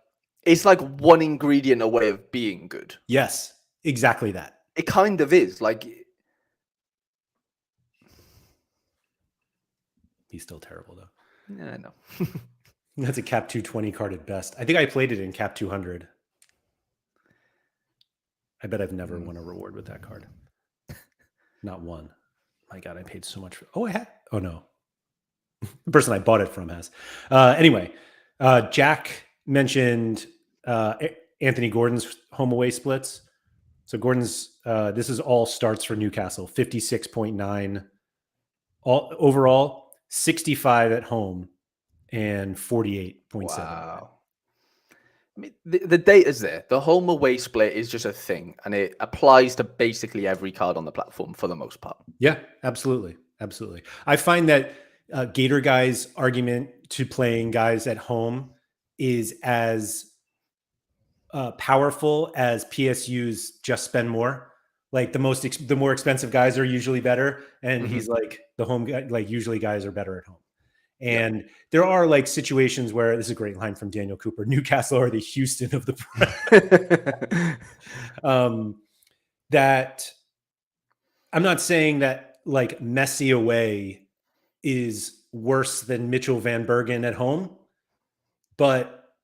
it's like one ingredient away of being good. Yes, exactly that. It kind of is. Like, he's still terrible though. Yeah, I know. That's a cap 220 card at best. I think I played it in cap 200. I bet I've never won a reward with that card. Not one. My God, I paid so much for. Oh, I had. Oh no, the person I bought it from has. Anyway, Jack mentioned Anthony Gordon's home away splits. So Gordon's, this is all starts for Newcastle, 56.9 all overall, 65 at home, and 48.7. Wow. I mean, the data's there. The home away split is just a thing, and it applies to basically every card on the platform for the most part. Yeah, absolutely. Absolutely. I find that Gator Guy's argument to playing guys at home is as powerful as PSU's just spend more. Like, the more expensive guys are usually better, and he's like, the home guy, like, usually guys are better at home. And there are like situations where, this is a great line from Daniel Cooper, Newcastle are the Houston of the that I'm not saying that like Messi away is worse than Mitchell van Bergen at home, but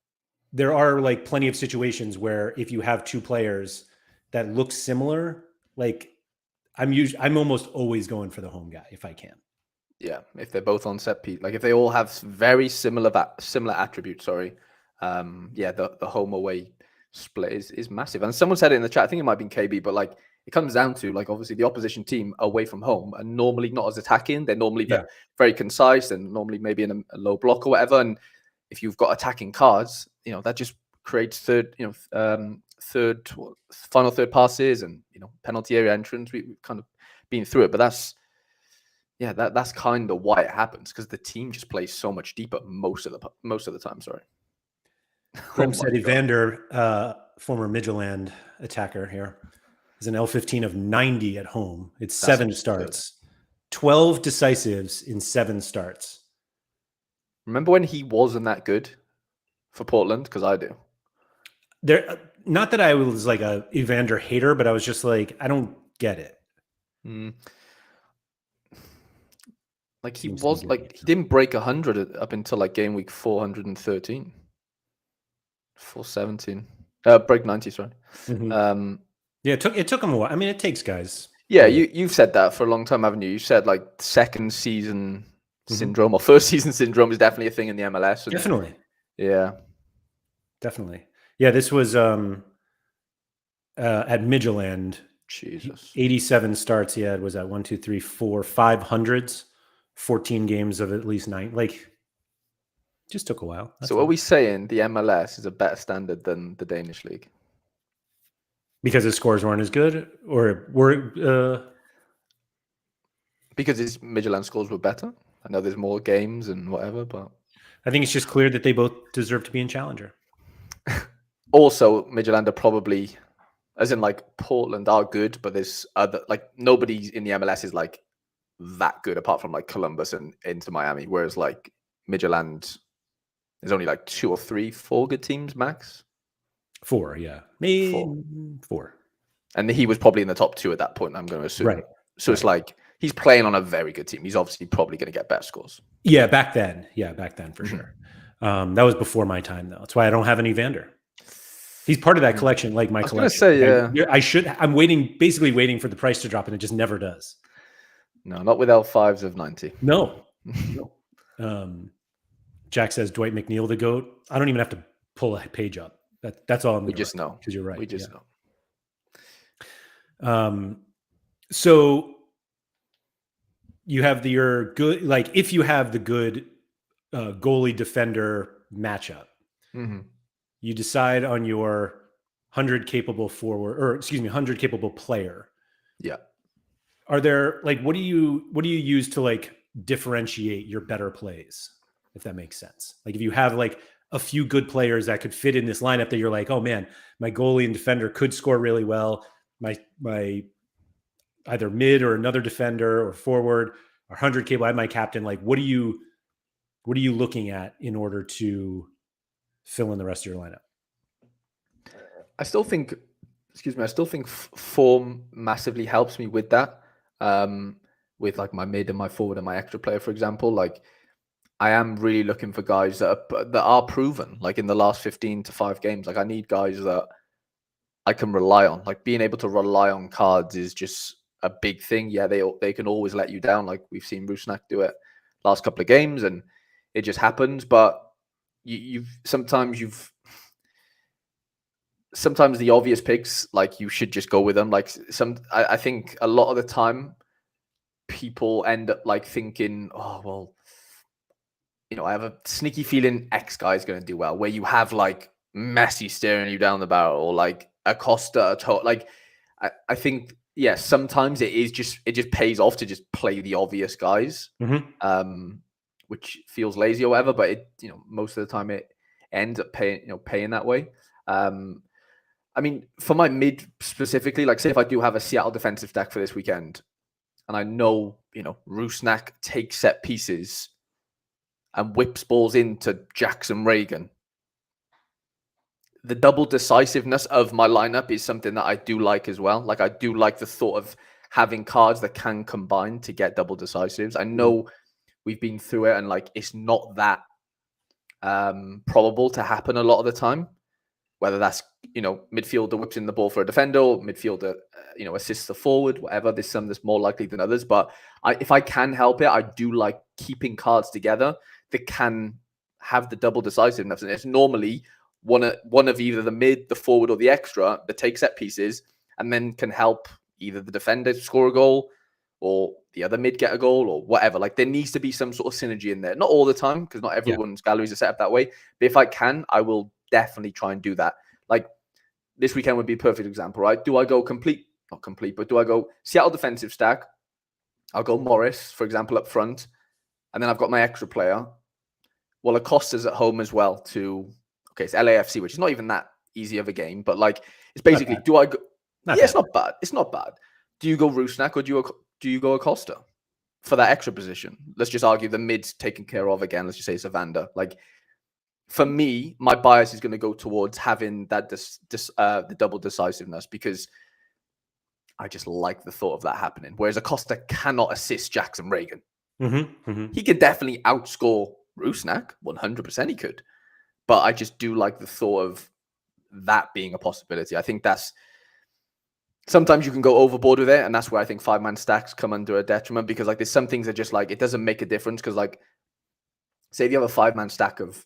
there are like plenty of situations where if you have two players that look similar, like I'm almost always going for the home guy if I can. Yeah, if they're both on set piece, like if they all have very similar attributes. Sorry, the home away split is massive. And someone said it in the chat. I think it might have been KB, but like, it comes down to, like, obviously the opposition team away from home are normally not as attacking. They're normally very concise and normally maybe in a low block or whatever. And if you've got attacking cards, that just creates final third passes and penalty area entrance. We've kind of been through it, but that's. yeah, that's kind of why it happens, because the team just plays so much deeper most of the time. Sorry. Grim said Evander, former Midtjylland attacker here, is an L15 of 90 at home. It's That's 7 starts, 12 decisives in 7 starts. Remember when he wasn't that good for Portland? Because I do. There, not that I was like a Evander hater, but I was just like, I don't get it. Like he was like, he didn't break 100 up until like game week 413, 417. Break 90, sorry. Mm-hmm. Yeah, it took him a while. I mean, it takes guys. Yeah, you've said that for a long time, haven't you? You said like second season syndrome or first season syndrome is definitely a thing in the MLS. Definitely. Yeah. Definitely. Yeah, this was at Midtjylland. Jesus. 87 starts he had was at 1, 2, 3, 4, 500s, 14 games of at least 9. Like, just took a while. So are we saying the MLS is a better standard than the Danish league? Because his scores weren't as good, or were because his Midtjylland scores were better? I know there's more games and whatever, but I think it's just clear that they both deserve to be in Challenger. Also, Midtjylland are probably, as in like Portland are good, but there's other, like nobody in the MLS is like that good apart from like Columbus and Inter Miami, whereas like Midtjylland, there's only like 2 or 3, 4 good teams max. 4, yeah, maybe 4. And he was probably in the top 2 at that point, I'm going to assume. Right. So it's like he's playing on a very good team. He's obviously probably going to get better scores. Yeah, back then. Yeah, back then for sure. That was before my time, though. That's why I don't have an Evander. He's part of that collection, like my collection. I was going to say, yeah. I'm basically waiting for the price to drop, and it just never does. No, not with L5s of 90. No. Jack says Dwight McNeil the GOAT. I don't even have to pull a page up. That's all I'm We just know. Because you're right. We just know. So you have your good, like if you have the good goalie defender matchup, you decide on your 100 capable forward, or excuse me, 100 capable player. Yeah. Are there like what do you use to like differentiate your better plays, if that makes sense? Like if you have like a few good players that could fit in this lineup that you're like, oh man, my goalie and defender could score really well. My either mid or another defender or forward or 100 cable. I have my captain. Like, what are you looking at in order to fill in the rest of your lineup? I still think form massively helps me with that. With like my mid and my forward and my extra player, for example, like I am really looking for guys that are proven, like in the last 15 to 5 games. Like I need guys that I can rely on. Like being able to rely on cards is just a big thing. Yeah, they can always let you down. Like we've seen Rusnak do it last couple of games, and it just happens. But sometimes the obvious picks, like you should just go with them. Like I think a lot of the time people end up like thinking, oh well, I have a sneaky feeling X guy is going to do well. Where you have like Messi staring you down the barrel, or like Acosta, like I think sometimes it just pays off to just play the obvious guys, which feels lazy or whatever. But it most of the time it ends up paying that way. I mean, for my mid specifically, like say if I do have a Seattle defensive stack for this weekend, and I know Rusnak takes set pieces and whips balls into Jackson Reagan, the double decisiveness of my lineup is something that I do like as well. Like I do like the thought of having cards that can combine to get double decisives. I know we've been through it, and like it's not that probable to happen a lot of the time. Whether that's midfielder whips in the ball for a defender, or midfielder assists the forward, whatever. There's some that's more likely than others, but if I can help it, I do like keeping cards together that can have the double decisiveness. And it's normally one of either the mid, the forward, or the extra that takes set pieces and then can help either the defender score a goal or the other mid get a goal or whatever. Like there needs to be some sort of synergy in there. Not all the time, because not everyone's galleries are set up that way. But if I can, I will definitely try and do that. Like this weekend would be a perfect example, right? Do I go not complete, but do I go Seattle defensive stack, I'll go Morris, for example, up front, and then I've got my extra player. Well, Acosta's at home as well it's LAFC, which is not even that easy of a game, but like it's basically, do I go? It's not bad. It's not bad. Do you go Rusnak or do you go Acosta for that extra position? Let's just argue the mid's taken care of again. Let's just say it's Evander. Like for me, my bias is going to go towards having that the double decisiveness because I just like the thought of that happening. Whereas Acosta cannot assist Jackson Reagan. He could definitely outscore Rusnak, 100% he could. But I just do like the thought of that being a possibility. I think that's sometimes you can go overboard with it, and that's where I think 5-man stacks come under a detriment because like there's some things that just like it doesn't make a difference because like say if you have a 5-man stack of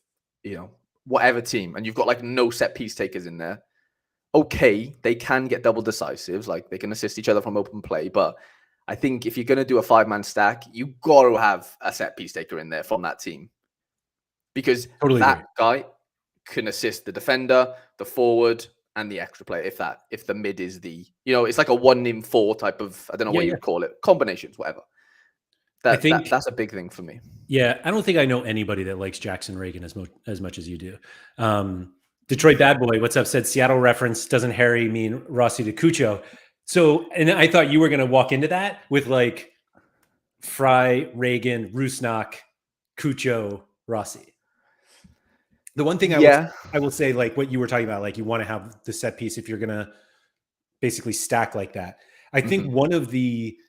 whatever team and you've got like no set piece takers in there, okay, they can get double decisives, like they can assist each other from open play, but I think if you're going to do a 5-man stack, you got to have a set piece taker in there from that team because that guy can assist the defender, the forward, and the extra player. If the mid is it's like a 1-in-4 type of, I don't know what you'd call it, combinations, whatever. That's a big thing for me. Yeah, I don't think I know anybody that likes Jackson Reagan as much as you do. Detroit Bad Boy, what's up? Said Seattle reference. Doesn't Harry mean Rossi to Cucho? So, and I thought you were going to walk into that with like Fry, Reagan, Rusnak, Cucho, Rossi. The one thing I will say, like what you were talking about, like you want to have the set piece if you're going to basically stack like that. I think one of the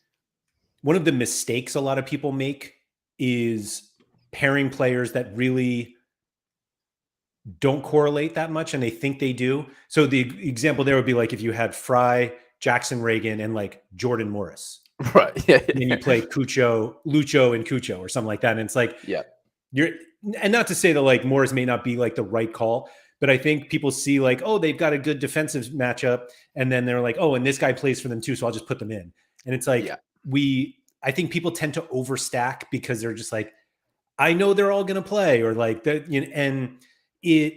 mistakes a lot of people make is pairing players that really don't correlate that much and they think they do. So the example there would be like if you had Fry, Jackson Reagan, and like Jordan Morris. Right. Yeah. And then you play Lucho and Cucho or something like that. And it's like, and not to say that like Morris may not be like the right call, but I think people see like, oh, they've got a good defensive matchup. And then they're like, oh, and this guy plays for them too. So I'll just put them in. And it's like, I think people tend to overstack because they're just like, I know they're all going to play or like that, and you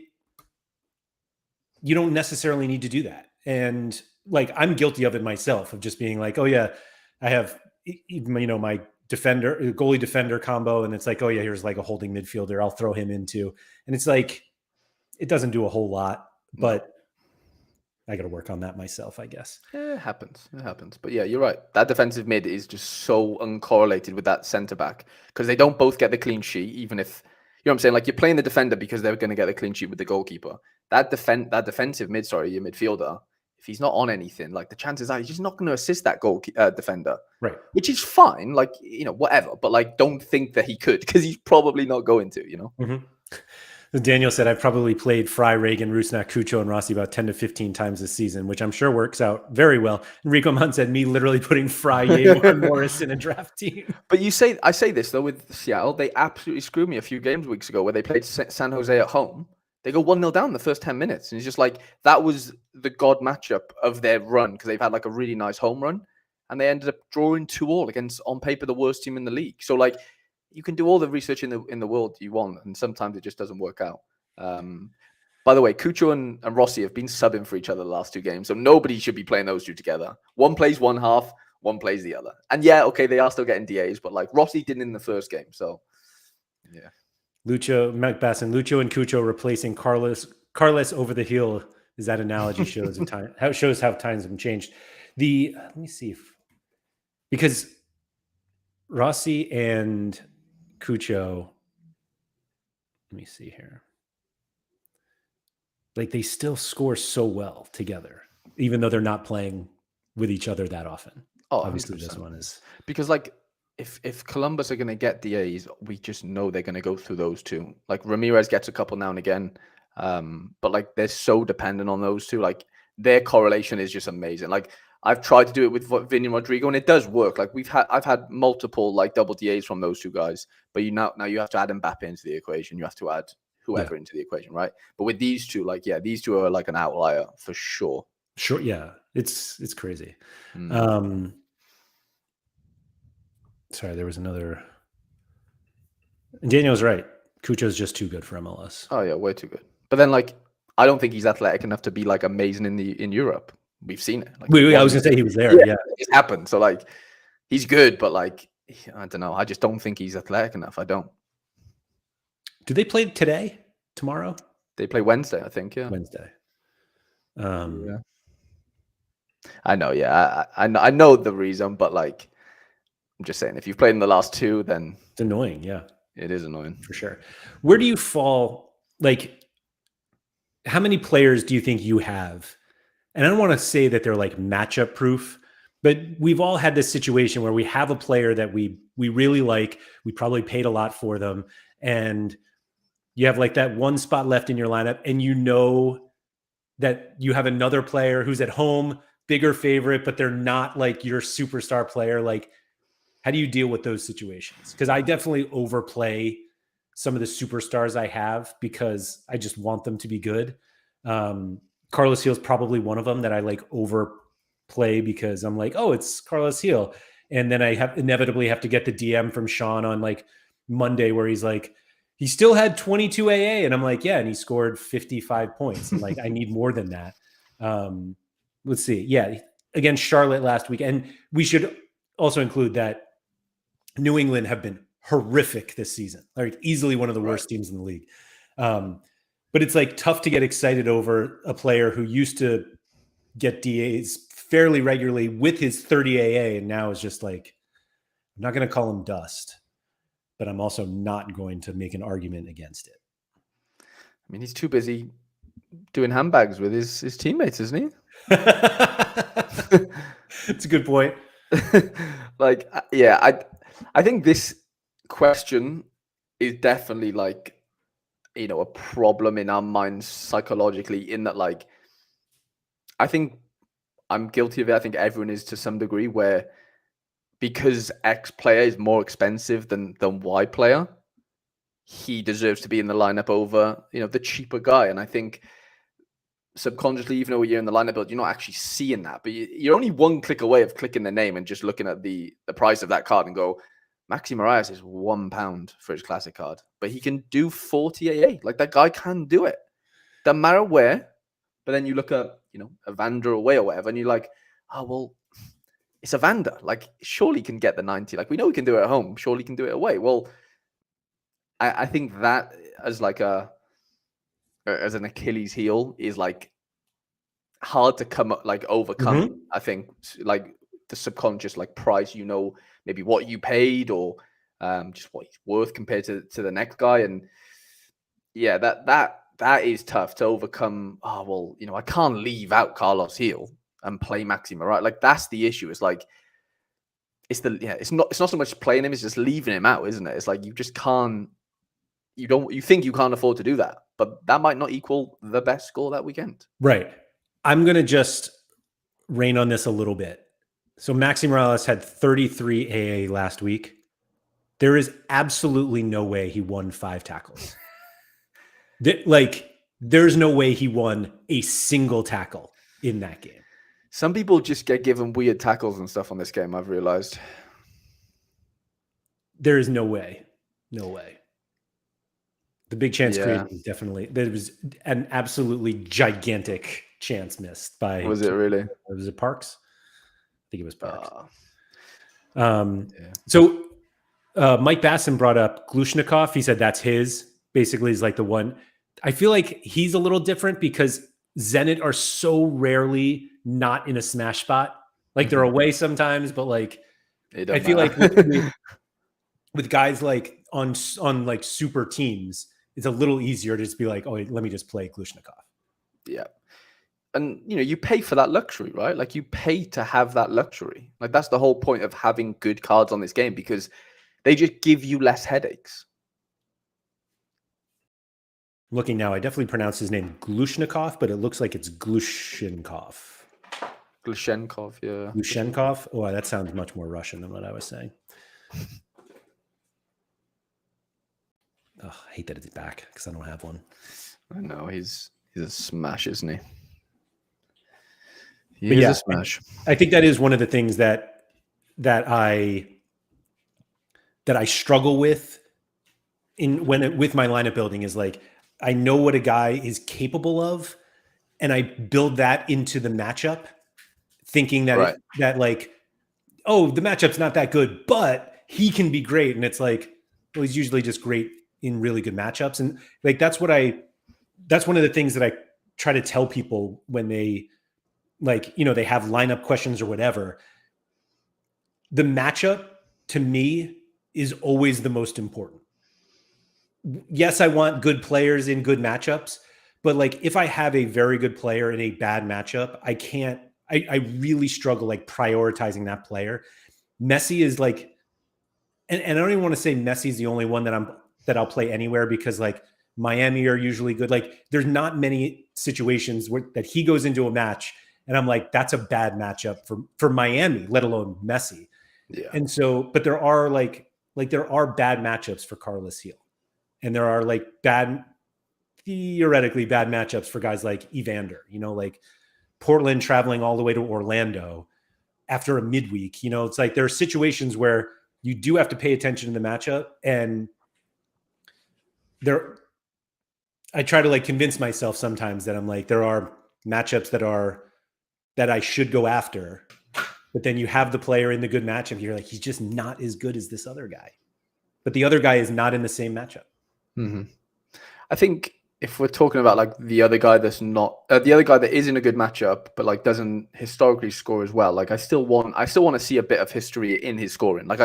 don't necessarily need to do that. And like, I'm guilty of it myself of just being like, oh yeah, I have, my goalie defender combo. And it's like, oh yeah, here's like a holding midfielder. I'll throw him into, and it's like, it doesn't do a whole lot, but I got to work on that myself, I guess. Yeah, it happens. But yeah, you're right. That defensive mid is just so uncorrelated with that centre back because they don't both get the clean sheet, even if, what I'm saying? Like you're playing the defender because they're going to get the clean sheet with the goalkeeper. That defensive mid, your midfielder, if he's not on anything, like the chances are he's just not going to assist that defender. Right. Which is fine. Like, whatever. But like, don't think that he could because he's probably not going to, Daniel said, I've probably played Fry, Reagan, Rusnak, Cucho, and Rossi about 10 to 15 times this season, which I'm sure works out very well. Enrico Munn said, me literally putting Fry, and Morris in a draft team. But I say this, though, with Seattle, they absolutely screwed me a few weeks ago where they played San Jose at home. They go 1-0 down in the first 10 minutes. And it's just like, that was the god matchup of their run because they've had like a really nice home run. And they ended up drawing 2-2 against, on paper, the worst team in the league. So like, you can do all the research in the world you want, and sometimes it just doesn't work out. By the way, Cucho and Rossi have been subbing for each other the last 2 games, so nobody should be playing those two together. One plays one half, one plays the other. And yeah, okay, they are still getting DAs, but like Rossi didn't in the first game, so yeah. Mike Basson, Lucho and Cucho replacing Carlos over the hill. Is that analogy shows how times have changed. Let me see because Rossi and Cucho, let me see here. Like they still score so well together, even though they're not playing with each other that often. Oh, obviously 100%. This one is because like if Columbus are going to get DAs, we just know they're going to go through those two. Like Ramirez gets a couple now and again, but like they're so dependent on those two. Like their correlation is just amazing. Like I've tried to do it with Vinny and Rodrigo, and it does work. Like I've had multiple like double DAs from those two guys, but now you have to add Mbappe into the equation. You have to add whoever into the equation, right? But with these two, like these two are like an outlier for sure. Sure, yeah, it's crazy. Sorry, there was another. And Daniel's right. Cucho's just too good for MLS. Oh yeah, way too good. But then like I don't think he's athletic enough to be like amazing in Europe. We've seen it. Like, I was gonna say he was there. Yeah, it's happened. So like, he's good, but like I don't know. I just don't think he's athletic enough. I don't. Do they play today? Tomorrow? They play Wednesday, I think. Yeah. Wednesday. Yeah. I know. Yeah. I know the reason, but like, I'm just saying, if you've played in the last two, then it's annoying. Yeah, it is annoying for sure. Where do you fall? Like, how many players do you think you have? And I don't want to say that they're like matchup proof, but we've all had this situation where we have a player that we really like. We probably paid a lot for them, and you have like that one spot left in your lineup, and you know that you have another player who's at home, bigger favorite, but they're not like your superstar player. Like, how do you deal with those situations? Because I definitely overplay some of the superstars I have because I just want them to be good. Carlos Heal's probably one of them that I like overplay because I'm like, oh, it's Carlos Heal. And then I inevitably have to get the DM from Sean on like Monday where he's like, he still had 22 AA. And I'm like, yeah. And he scored 55 points. And like, I need more than that. Let's see. Yeah. Against Charlotte last week. And we should also include that New England have been horrific this season, like easily one of the worst teams in the league. But it's like tough to get excited over a player who used to get DAs fairly regularly with his 30 AA. And now is just like, I'm not going to call him dust, but I'm also not going to make an argument against it. I mean, he's too busy doing handbags with his teammates, isn't he? It's a good point. Like, yeah, I think this question is definitely like, you know, a problem in our minds psychologically, in that, like, I think I'm guilty of it. I think everyone is to some degree, where because X player is more expensive than Y player, he deserves to be in the lineup over, you know, the cheaper guy. And I think subconsciously, even though you're in the lineup build, you're not actually seeing that, but you're only one click away of clicking the name and just looking at the price of that card and go, Maxi Marias is £1 for his classic card, but he can do 40 AA. Like, that guy can do it. Doesn't matter where. But then you look at, you know, Evander away or whatever, and you're like, oh, well, it's Evander. Like, surely he can get the 90. Like, we know he can do it at home. Surely he can do it away. Well, I think that as like as an Achilles heel is like hard to overcome. Mm-hmm. I think like the subconscious like price, you know, maybe what you paid or just what he's worth compared to the next guy. And yeah, that is tough to overcome. Oh, well, you know, I can't leave out Carlos Heel and play Maxi Marias. Like, that's the issue. It's like, it's not so much playing him, it's just leaving him out, isn't it? It's like, you just can't, you think you can't afford to do that, but that might not equal the best score that weekend. Right. I'm going to just rain on this a little bit. So Maxi Marias had 33 AA last week. There is absolutely no way he won 5 tackles. There's no way he won a single tackle in that game. Some people just get given weird tackles and stuff on this game, I've realized. There is no way. No way. The big chance created was definitely, there was an absolutely gigantic chance missed by. Was it really? Was it Parks? I think it was Parks. So Mike Basson brought up Glushnikov. He said that's his. Basically, he's like the one. I feel like he's a little different because Zenit are so rarely not in a smash spot. Like, they're away sometimes, but like, I feel like with guys like on like super teams, it's a little easier to just be like, oh, let me just play Glushnikov. Yeah. And, you know, you pay for that luxury, right? Like, you pay to have that luxury. Like, that's the whole point of having good cards on this game, because they just give you less headaches. Looking now, I definitely pronounced his name Glushnikov, but it looks like it's Glushenkov. Glushenkov, yeah. Glushenkov? Oh, that sounds much more Russian than what I was saying. Oh, I hate that it's back because I don't have one. I know, he's a smash, isn't he? He is a smash. I think that is one of the things that I struggle with with my lineup building is like, I know what a guy is capable of, and I build that into the matchup, thinking that that like, oh, the matchup's not that good, but he can be great. And it's like, well, he's usually just great in really good matchups. And like, that's one of the things that I try to tell people when they like, they have lineup questions or whatever. The matchup to me is always the most important. Yes, I want good players in good matchups, but like if I have a very good player in a bad matchup, I really struggle like prioritizing that player. Messi is like, and I don't even want to say Messi's the only one that I'll play anywhere, because like Miami are usually good. Like there's not many situations that he goes into a match and I'm like, that's a bad matchup for Miami, let alone Messi. Yeah. And so, but there are there are bad matchups for Carlos Heel. And there are like theoretically bad matchups for guys like Evander, like Portland traveling all the way to Orlando after a midweek. It's like there are situations where you do have to pay attention to the matchup. And I try to like convince myself sometimes that I'm like, there are matchups that I should go after. But then you have the player in the good matchup. You're like, he's just not as good as this other guy. But the other guy is not in the same matchup. Mm-hmm. I think if we're talking about like the other guy that's not the other guy that is in a good matchup, but like doesn't historically score as well, like I still want to see a bit of history in his scoring. Like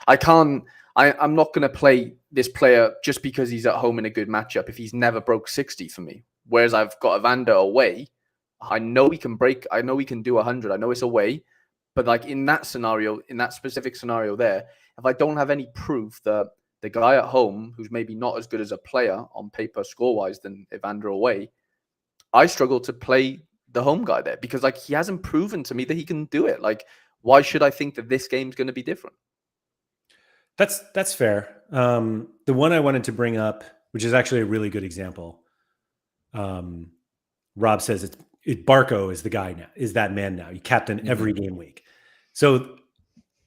I'm not going to play this player just because he's at home in a good matchup if he's never broke 60 for me. Whereas I've got Evander away, I know he can break. I know he can do 100. I know it's away, but like in that scenario, in that specific scenario there, if I don't have any proof that the guy at home, who's maybe not as good as a player on paper score-wise than Evander away, I struggle to play the home guy there because like he hasn't proven to me that he can do it. Like, why should I think that this game's going to be different? That's fair. The one I wanted to bring up, which is actually a really good example. Rob says Barco is the guy now, is that man now. You captain every game week. So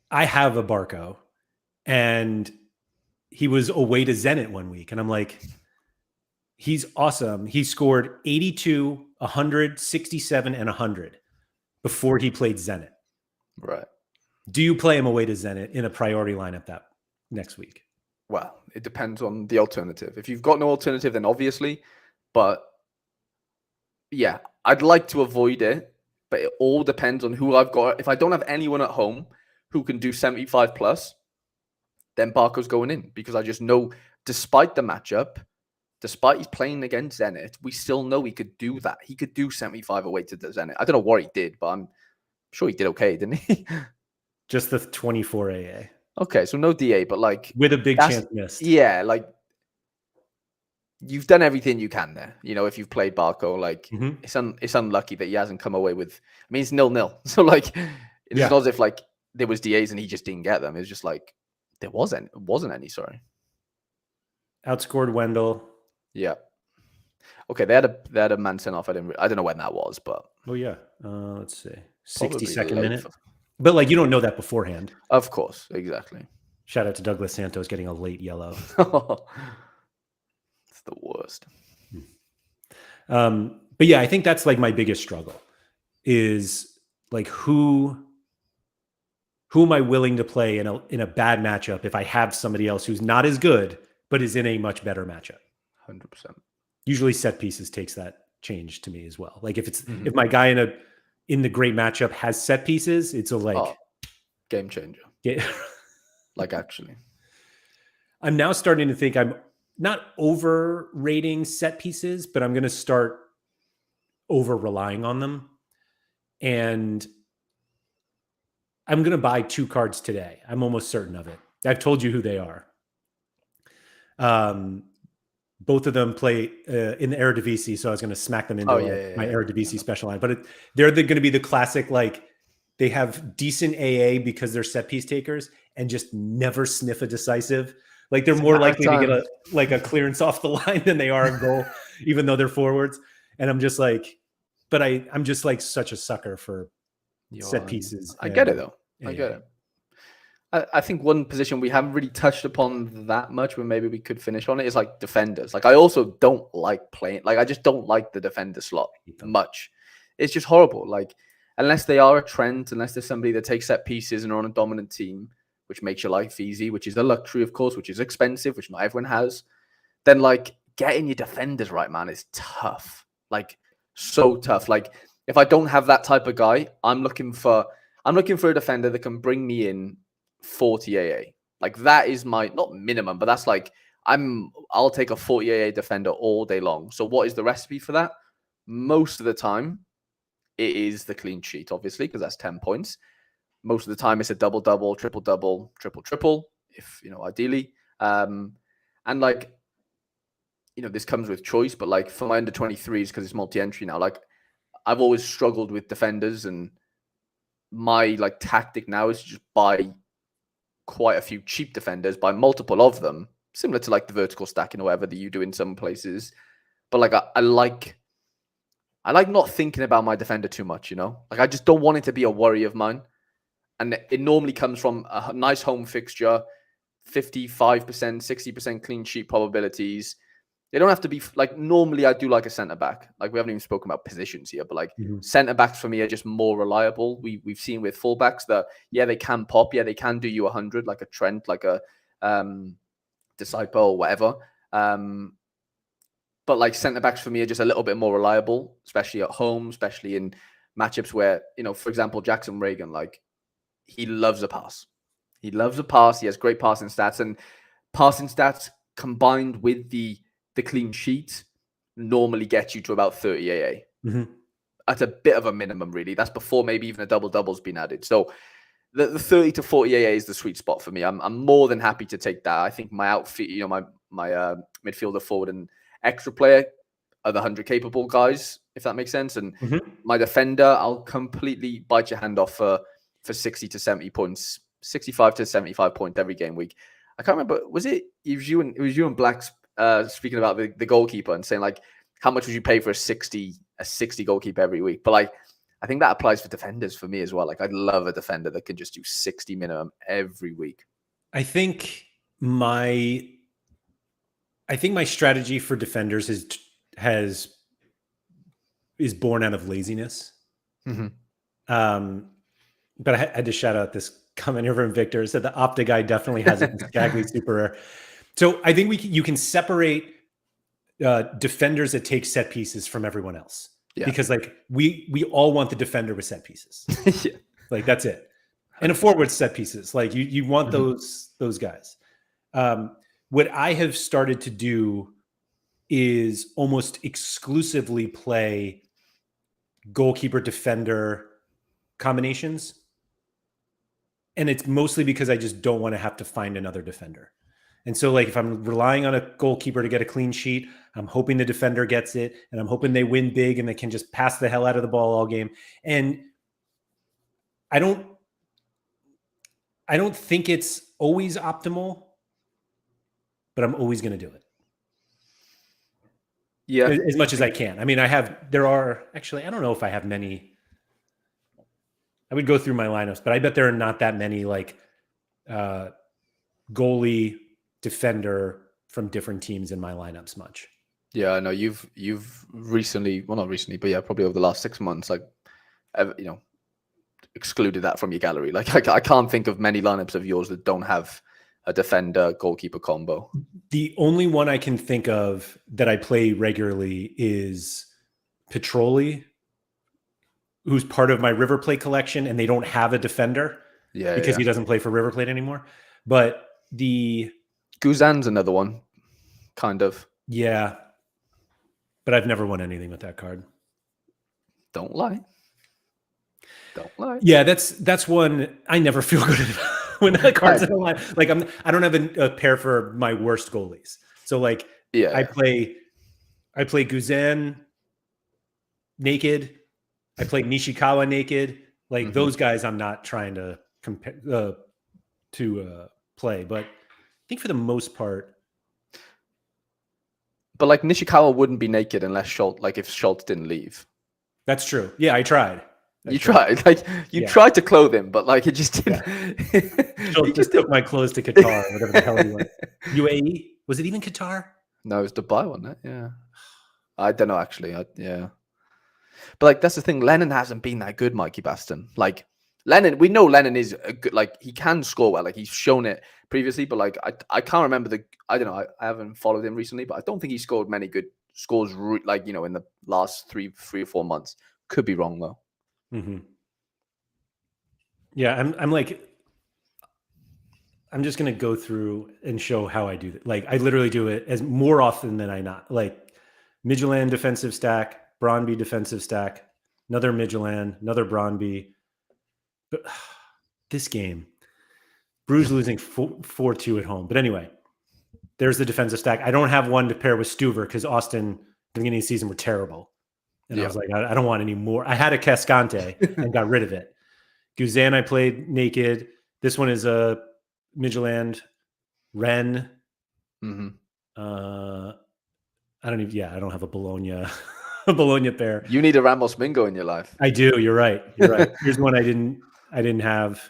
I have a Barco, and he was away to Zenit one week. And I'm like, he's awesome. He scored 82, 100, 67, and 100 before he played Zenit. Right. Do you play him away to Zenit in a priority lineup that next week? Well, it depends on the alternative. If you've got no alternative, then obviously. But yeah, I'd like to avoid it. But it all depends on who I've got. If I don't have anyone at home who can do 75 plus, then Barco's going in because I just know, despite the matchup, despite he's playing against Zenit, we still know he could do that. He could do 75 away to the Zenit. I don't know what he did, but I'm sure he did okay, didn't he? Just the 24 AA. Okay, so no DA, but like with a big chance missed. Yeah, like you've done everything you can there. If you've played Barco, like it's unlucky that he hasn't come away with. I mean, it's 0-0, so like it's not as if like there was DAs and he just didn't get them. It's just like there wasn't any. Sorry. Outscored Wendell. Yeah. Okay, they had a man sent off. I don't know when that was, but let's see, 62nd minute. For... But like you don't know that beforehand. Of course, exactly. Shout out to Douglas Santos getting a late yellow. It's the worst. But yeah, I think that's like my biggest struggle is like who am I willing to play in a bad matchup if I have somebody else who's not as good but is in a much better matchup. 100%. Usually set pieces takes that change to me as well. Like if my guy in the great matchup has set pieces, it's a game changer. Like actually. I'm now starting to think I'm not overrating set pieces, but I'm going to start over relying on them. And I'm going to buy 2 cards today. I'm almost certain of it. I've told you who they are. Both of them play in the Eredivisie, so I was going to smack them into my Eredivisie special line. But they're going to be the classic, like they have decent AA because they're set piece takers and just never sniff a decisive. Like they're more likely to get a clearance off the line than they are a goal, even though they're forwards. And I'm just like, but I'm just like such a sucker for set pieces. I get it though. I get it. I think one position we haven't really touched upon that much, but maybe we could finish on it, is like defenders. Like I also don't like playing. Like I just don't like the defender slot much. It's just horrible. Like unless they are a trend, unless there's somebody that takes set pieces and are on a dominant team, which makes your life easy, which is a luxury, of course, which is expensive, which not everyone has, then like getting your defenders right, man, is tough. Like so tough. Like if I don't have that type of guy, I'm looking for a defender that can bring me in 40 AA. Like that is my not minimum, but that's like I'll take a 40 AA defender all day long. So what is the recipe for that? Most of the time, it is the clean sheet, obviously, because that's 10 points. Most of the time, it's a double-double, triple-double, triple-triple, if, ideally. And like, this comes with choice, but like for my under 23s, because it's multi-entry now, like I've always struggled with defenders, and my like tactic now is to just buy quite a few cheap defenders, buy multiple of them, similar to like the vertical stacking or whatever that you do in some places. But like I like not thinking about my defender too much, Like I just don't want it to be a worry of mine. And it normally comes from a nice home fixture, 55%, 60% clean sheet probabilities. They don't have to be like normally I do like a centre back. Like we haven't even spoken about positions here, but like centre backs for me are just more reliable. We've seen with fullbacks that they can pop, they can do you 100 like a Trent, like a Disciple or whatever. But like centre backs for me are just a little bit more reliable, especially at home, especially in matchups where, for example, Jackson Reagan, like he loves a pass. He loves a pass. He has great passing stats, and passing stats combined with the clean sheet normally get you to about 30 AA. Mm-hmm. That's a bit of a minimum, really. That's before maybe even a double-double's been added. So the 30 to 40 AA is the sweet spot for me. I'm more than happy to take that. I think my outfit, my midfielder, forward, and extra player are the 100 capable guys, if that makes sense. And my defender, I'll completely bite your hand off for 60 to 70 points, 65 to 75 points every game week. I can't remember. Was it you and Blacks speaking about the goalkeeper and saying like, how much would you pay for a 60 goalkeeper every week? But like, I think that applies for defenders for me as well. Like I'd love a defender that can just do 60 minimum every week. I think my strategy for defenders is born out of laziness. But I had to shout out this comment here from Victor. It said the Opta guy definitely has it in Skagly super rare. So I think you can separate defenders that take set pieces from everyone else. Yeah. Because like we all want the defender with set pieces. Yeah. Like that's it. And a forward set pieces. Like you want those guys. What I have started to do is almost exclusively play goalkeeper defender combinations. And it's mostly because I just don't want to have to find another defender. And so like if I'm relying on a goalkeeper to get a clean sheet, I'm hoping the defender gets it, and I'm hoping they win big and they can just pass the hell out of the ball all game. And I don't think it's always optimal, but I'm always going to do it. Yeah. As much as I can. I mean, I don't know if I have many. I would go through my lineups, but I bet there are not that many like goalie defender from different teams in my lineups much. Yeah, I know you've recently, well, not recently, but yeah, probably over the last 6 months, like, excluded that from your gallery. Like I can't think of many lineups of yours that don't have a defender goalkeeper combo. The only one I can think of that I play regularly is Petroli, who's part of my River Plate collection, and they don't have a defender because he doesn't play for River Plate anymore. But the Guzan's another one, kind of. Yeah, but I've never won anything with that card. Don't lie. Yeah, that's one I never feel good when that card's in the line. Like I don't have a pair for my worst goalies. So like I play Guzan naked. I play Nishikawa naked. Like those guys I'm not trying to compare to play, but I think for the most part. But like Nishikawa wouldn't be naked unless Schultz, like if Schultz didn't leave. That's true. Yeah, I tried. You tried. Like you tried to clothe him, but like it just didn't. Yeah. Schultz just took my clothes to Qatar, whatever the hell he went. UAE? Was it even Qatar? No, it was Dubai, wasn't it? Yeah. I don't know actually. Yeah. But like that's the thing. Lennon hasn't been that good, Mikey Baston. Like Lennon, we know Lennon is a good, like he can score well. Like he's shown it previously, but like I can't remember I don't know. I haven't followed him recently, but I don't think he scored many good scores like, in the last three or 4 months. Could be wrong though. Mm-hmm. Yeah, I'm just gonna go through and show how I do that. Like I literally do it as more often than I not. Like Midtjylland defensive stack, Brøndby defensive stack, another Midtjylland, another Brøndby. But this game, Bruges losing 4-2 at home. But anyway, there's the defensive stack. I don't have one to pair with Stuver because Austin at the beginning of the season were terrible. And I was like, I don't want any more. I had a Cascante and got rid of it. Guzan I played naked. This one is a Midtjylland, Ren. Mm-hmm. I don't have a Bologna, a Bologna pair. You need a Ramos Mingo in your life. I do. You're right. You're right. Here's one I didn't have.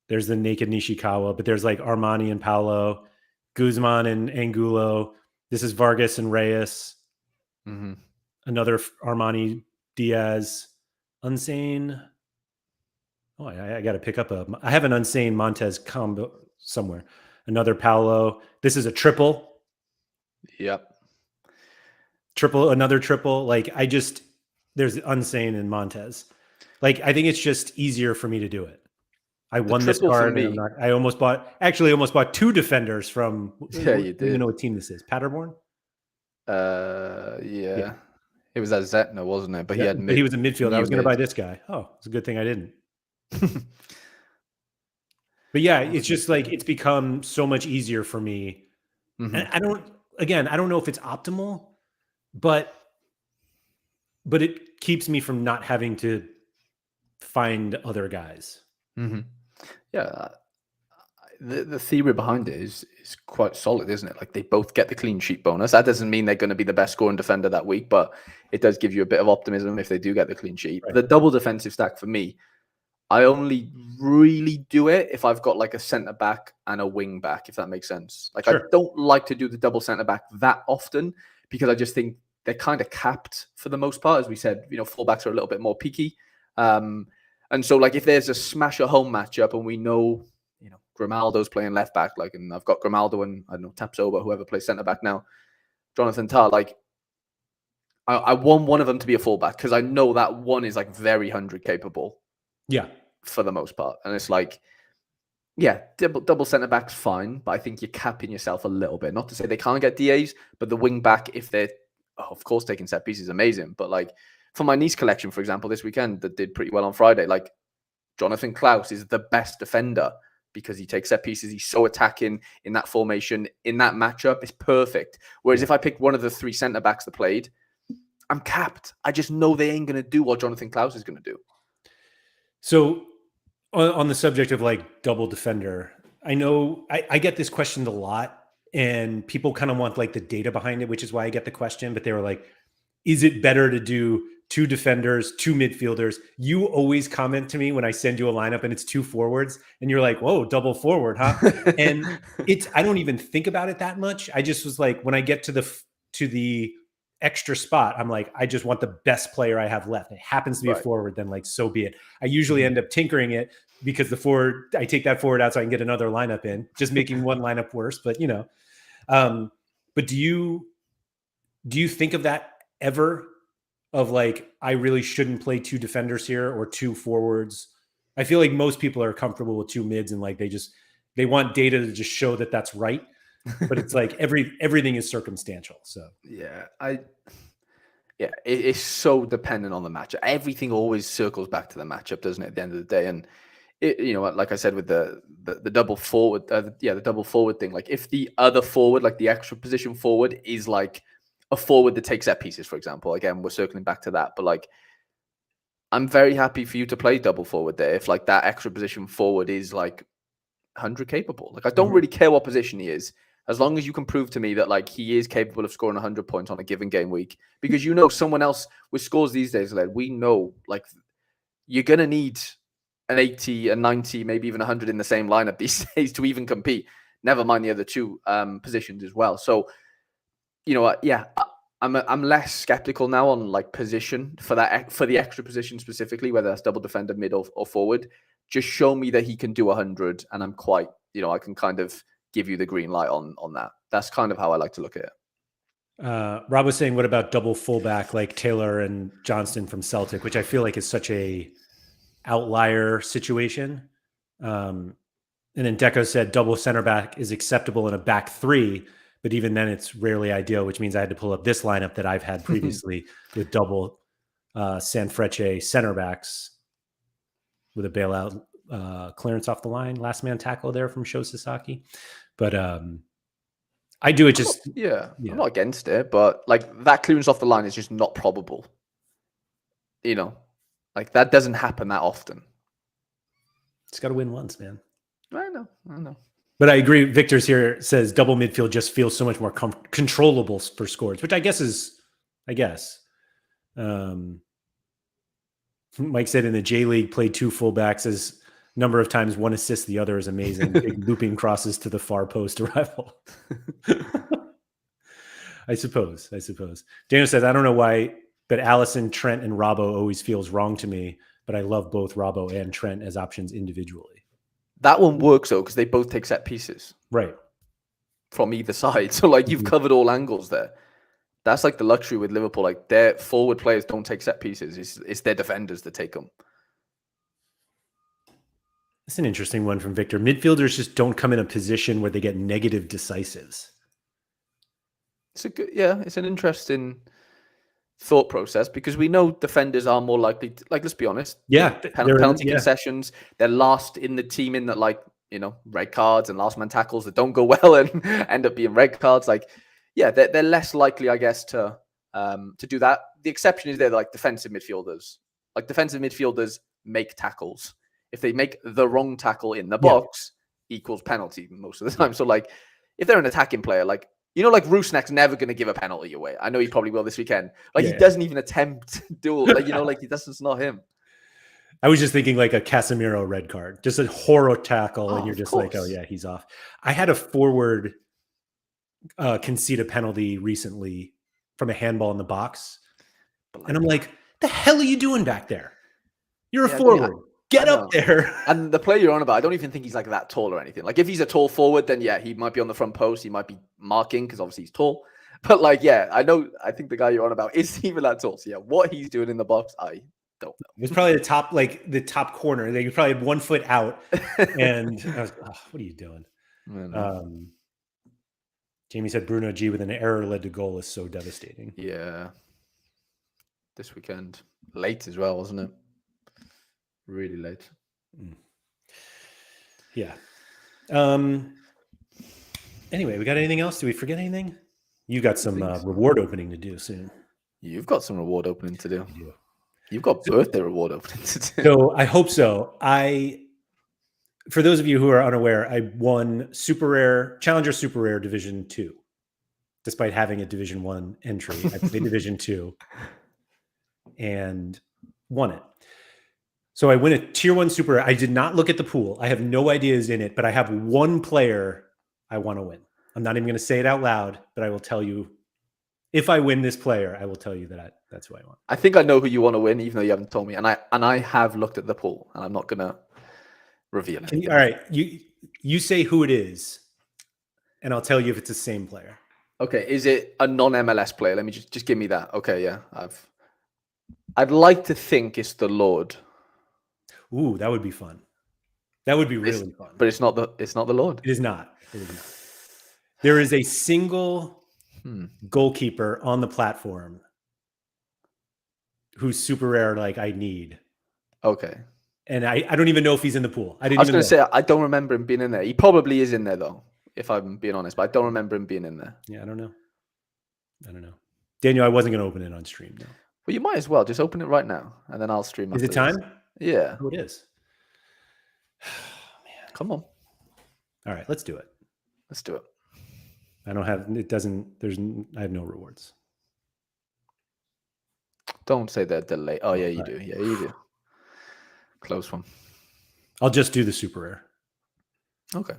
There's the naked Nishikawa, but there's like Armani and Paolo, Guzman and Angulo. This is Vargas and Reyes. Mm-hmm. Another Armani Diaz. Unsane. Oh, I got to pick up I have an Unsane Montez combo somewhere. Another Paolo. This is a triple. Yep. Another triple. Like there's Unsane and Montez. Like I think it's just easier for me to do it. I won this card. I almost bought two defenders from. Yeah, you did. I don't even know what team this is. Paderborn. Yeah. It was at Zetna, wasn't it? But he was in midfield. I was going to buy this guy. Oh, it's a good thing I didn't. But yeah, it's just like it's become so much easier for me. Mm-hmm. And I don't know if it's optimal, but it keeps me from not having to find other guys. Mm-hmm. Yeah. The theory behind it is quite solid, isn't it? Like they both get the clean sheet bonus. That doesn't mean they're going to be the best scoring defender that week, but it does give you a bit of optimism if they do get the clean sheet. Right. The double defensive stack for me, I only really do it if I've got like a centre back and a wing back, if that makes sense. Like sure. I don't like to do the double centre back that often because I just think they're kind of capped for the most part. As we said, fullbacks are a little bit more peaky. And so like if there's a smasher home matchup and we know, Grimaldo's playing left back, and I've got Grimaldo and I don't know, Tapsoba, whoever plays centre back now, Jonathan Tah, I want one of them to be a fullback because I know that one is like very 100 capable. Yeah. For the most part. And it's like, yeah, double centre back's fine, but I think you're capping yourself a little bit. Not to say they can't get DAs, but the wing back, if they're, of course, taking set pieces, amazing. But like for my niece collection, for example, this weekend that did pretty well on Friday, like Jonathan Klaus is the best defender because he takes set pieces. He's so attacking in that formation, in that matchup. It's perfect. Whereas if I picked one of the three centre backs that played, I'm capped. I just know they ain't going to do what Jonathan Klaus is going to do. So on the subject of like double defender, I know I get this questioned a lot and people kind of want like the data behind it, which is why I get the question, but they were like, is it better to do two defenders, two midfielders? You always comment to me when I send you a lineup and it's two forwards and you're like, whoa, double forward, huh? And I don't even think about it that much. I just was like, when I get to the extra spot, I'm like, I just want the best player I have left. It happens to be a forward, then like, so be it. I usually end up tinkering it because the forward, I take that forward out so I can get another lineup in, just making one lineup worse. But but do you think of that ever? Of like, I really shouldn't play two defenders here or two forwards. I feel like most people are comfortable with two mids and like they want data to just show that that's right. But it's like everything is circumstantial. So it's so dependent on the matchup. Everything always circles back to the matchup, doesn't it? At the end of the day, and like I said with the double forward, the double forward thing. Like if the other forward, like the extra position forward, is like a forward that takes set pieces, for example. Again, we're circling back to that, but like I'm very happy for you to play double forward there if like that extra position forward is like 100 capable. Like I don't really care what position he is, as long as you can prove to me that like he is capable of scoring 100 points on a given game week. Because someone else with scores these days, we know like you're gonna need an 80, a 90, maybe even 100 in the same lineup these days to even compete. Never mind the other two positions as well. So I'm less skeptical now on like position for the extra position specifically, whether that's double defender, mid or forward. Just show me that he can do 100, and I'm quite, I can kind of give you the green light on that. That's kind of how I like to look at it. Rob was saying, what about double fullback like Taylor and Johnston from Celtic, which I feel like is such a outlier situation. And then Deco said double center back is acceptable in a back three, but even then it's rarely ideal, which means I had to pull up this lineup that I've had previously with double Sanfrecce center backs with a bailout clearance off the line, last man tackle there from Sho Sasaki. But I do it just... I'm not against it, but like that clearance off the line is just not probable. Like that doesn't happen that often. It's got to win once, man. I know. But I agree. Victor's here says double midfield just feels so much more controllable for scores, which I guess is, Mike said in the J League played two fullbacks as number of times one assist, the other is amazing. Big looping crosses to the far post arrival. I suppose. Daniel says, I don't know why, but Allison, Trent, and Robbo always feels wrong to me, but I love both Robbo and Trent as options individually. That one works though, because they both take set pieces. Right. From either side. So like you've covered all angles there. That's like the luxury with Liverpool. Like their forward players don't take set pieces. It's their defenders that take them. That's an interesting one from Victor. Midfielders just don't come in a position where they get negative decisives. It's an interesting thought process, because we know defenders are more likely to, like, let's be honest. Penalty concessions. They're last in the team in that, like, red cards and last man tackles that don't go well and end up being red cards. Like, they're less likely, I guess, to do that. The exception is they're like defensive midfielders. Like defensive midfielders make tackles. If they make the wrong tackle in the box, equals penalty most of the time. So like if they're an attacking player, like, like Rusnak's never going to give a penalty away. I know he probably will this weekend. Like he doesn't even attempt to do it. Like, that's just not him. I was just thinking like a Casemiro red card, just a horror tackle. And you're just like, oh yeah, he's off. I had a forward concede a penalty recently from a handball in the box. And I'm like, the hell are you doing back there? You're a forward. Get up there. And the player you're on about, I don't even think he's like that tall or anything. Like if he's a tall forward, then he might be on the front post. He might be marking because obviously he's tall. But like, I think the guy you're on about isn't even that tall. So what he's doing in the box, I don't know. It was probably the top corner. They probably had 1 foot out. And I was, what are you doing? Jamie said Bruno G with an error led to goal is so devastating. Yeah. This weekend. Late as well, wasn't it? Really late. Yeah. Anyway, we got anything else? Do we forget anything? You got some reward opening to do soon. You've got some reward opening to do. You've got birthday reward opening to do. So I hope so. For those of you who are unaware, I won Challenger Super Rare Division 2. Despite having a Division 1 entry, I played Division 2 and won it. So I win a Tier 1 Super Rare. I did not look at the pool. I have no idea who's in it, but I have one player I want to win. I'm not even going to say it out loud, but I will tell you, if I win this player, I will tell you that that's who I want. I think I know who you want to win, even though you haven't told me. And I have looked at the pool, and I'm not going to reveal it. All right. You say who it is, and I'll tell you if it's the same player. Okay. Is it a non-MLS player? Let me just give me that. Okay. Yeah. I'd like to think it's the Lord. Ooh, that would be fun. That would be really fun. But it's not the Lord. It is not. There is a single goalkeeper on the platform who's super rare, like I need. Okay. And I don't even know if he's in the pool. I was going to say, I don't remember him being in there. He probably is in there, though, if I'm being honest. But I don't remember him being in there. Yeah, I don't know. Daniel, I wasn't going to open it on stream, though. Well, you might as well. Just open it right now, and then I'll stream. Is it time? Yeah. Oh, it is. Man. Come on. All right, let's do it. I have no rewards. Don't say that delay. Oh, yeah, you do. Yeah, you do. Close one. I'll just do the super rare. Okay.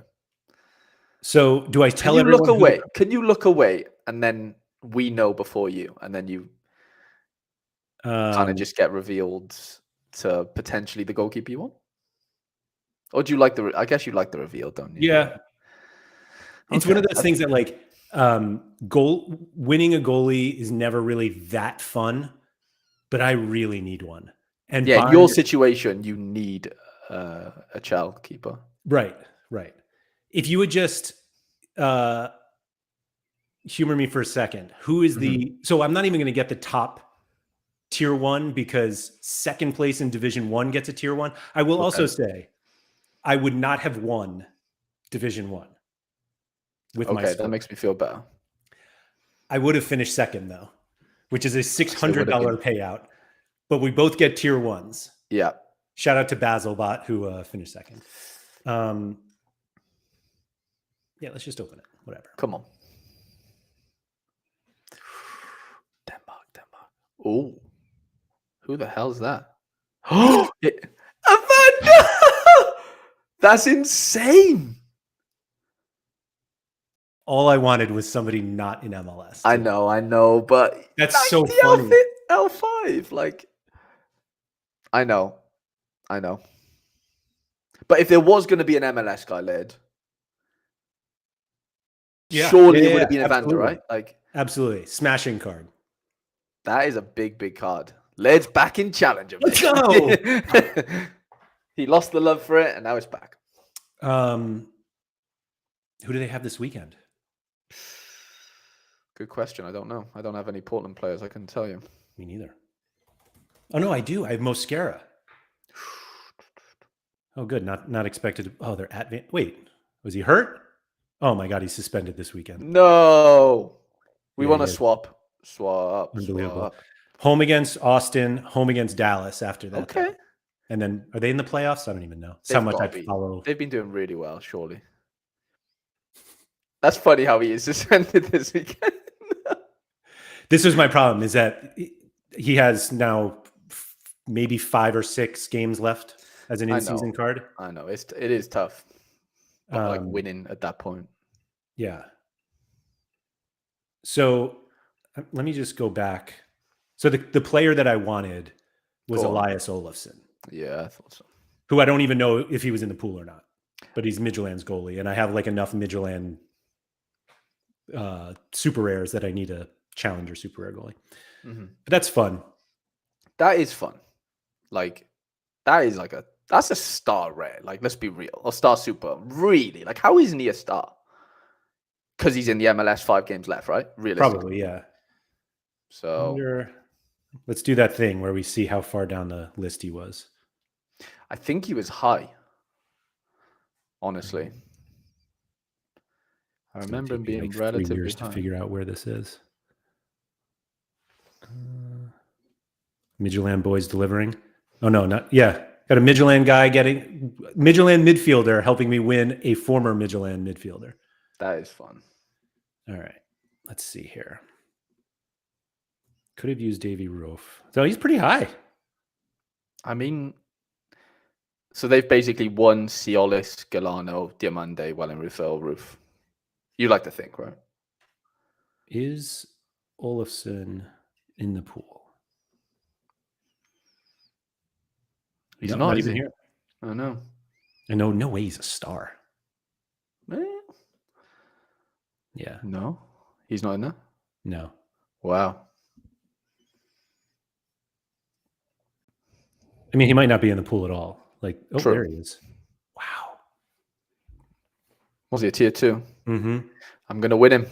So do I tell everyone? Can you look away and then we know before you, and then you kind of just get revealed to potentially the goalkeeper you want? Or do you like the? I guess you like the reveal, don't you? Yeah. It's one of those things that like winning a goalie is never really that fun, but I really need one. And yeah, in your situation, you need a child keeper. Right. If you would just humor me for a second, who is so I'm not even going to get the top tier 1 because second place in Division 1 gets a tier 1. I will also say I would not have won Division 1 with my score. That makes me feel better. I would have finished second though, which is a $600 payout, but we both get tier 1s. Yeah. Shout out to Basilbot who finished second. Yeah, let's just open it. Whatever. Come on. Denmark. Oh, who the hell's that? Oh, that's insane. All I wanted was somebody not in MLS. I know, but that's so funny. L5, like, I know. But if there was going to be an MLS guy, Laird, surely it would have been Evander, right? Like, absolutely, smashing card. That is a big card. Laird's back in Challenger. Let's go. He lost the love for it, and now it's back. Who do they have this weekend? Good question. I don't know. I don't have any Portland players. I couldn't tell you. Me neither. Oh no, I do. I have Mosquera. Oh, good. Not expected. Oh, they're at. Wait, was he hurt? Oh my God, he's suspended this weekend. No, we want to swap. Unbelievable. Home against Austin. Home against Dallas. After that. Okay. And then are they in the playoffs? I don't even know. How much I follow. They've been doing really well, surely. That's funny how he is suspended this weekend. This was my problem, is that he has now maybe 5 or 6 games left as an in-season card. I know. It is tough. But like winning at that point. Yeah. So let me just go back. So the player that I wanted was Elias Olafsson. Yeah, I thought so. Who I don't even know if he was in the pool or not. But he's Midtjylland's goalie. And I have like enough Midtjylland super rares that I need a challenger super rare goalie. But that's fun. That is fun. Like, that's a star rare. Like, let's be real. Or star super. Really? Like, how isn't he a star? Because he's in the MLS 5 games left, right? Realistically. Probably, yeah. So let's do that thing where we see how far down the list he was. I think he was high. Honestly. I remember him being like relatively 3 years high. To figure out where this is. Midtjylland boys delivering. Oh no, not got a Midtjylland guy Midtjylland midfielder helping me win a former Midtjylland midfielder. That is fun. All right, let's see here. Could have used Davy Roof. So he's pretty high. I mean, so they've basically won Ciolis, Galano, Diamande, Welling Rufel, Roof. You like to think, right? Is Olafsson in the pool? He's not even here. I know. I know. No way he's a star. Yeah. No, he's not in there. No. Wow. I mean, he might not be in the pool at all. Like, True. There he is. Wow. Was he a tier 2? Mm-hmm. I'm gonna win him,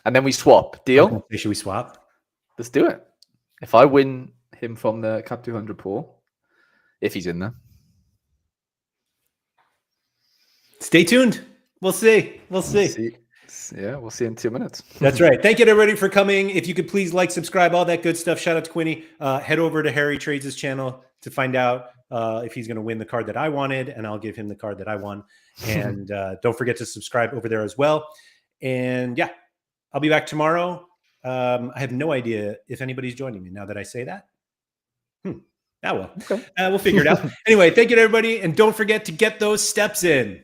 and then we swap. Deal? Should we swap? Let's do it. If I win him from the Cap 200 pool, if he's in there. Stay tuned. We'll see. We'll see. Yeah, we'll see in 2 minutes. That's right. Thank you to everybody for coming. If you could please like, subscribe, all that good stuff. Shout out to Quinny. Head over to Harry Trades' channel to find out if he's going to win the card that I wanted, and I'll give him the card that I won. And don't forget to subscribe over there as well. And yeah, I'll be back tomorrow. I have no idea if anybody's joining me now that I say that. Well, okay. We'll figure it out. Anyway, thank you to everybody. And don't forget to get those steps in.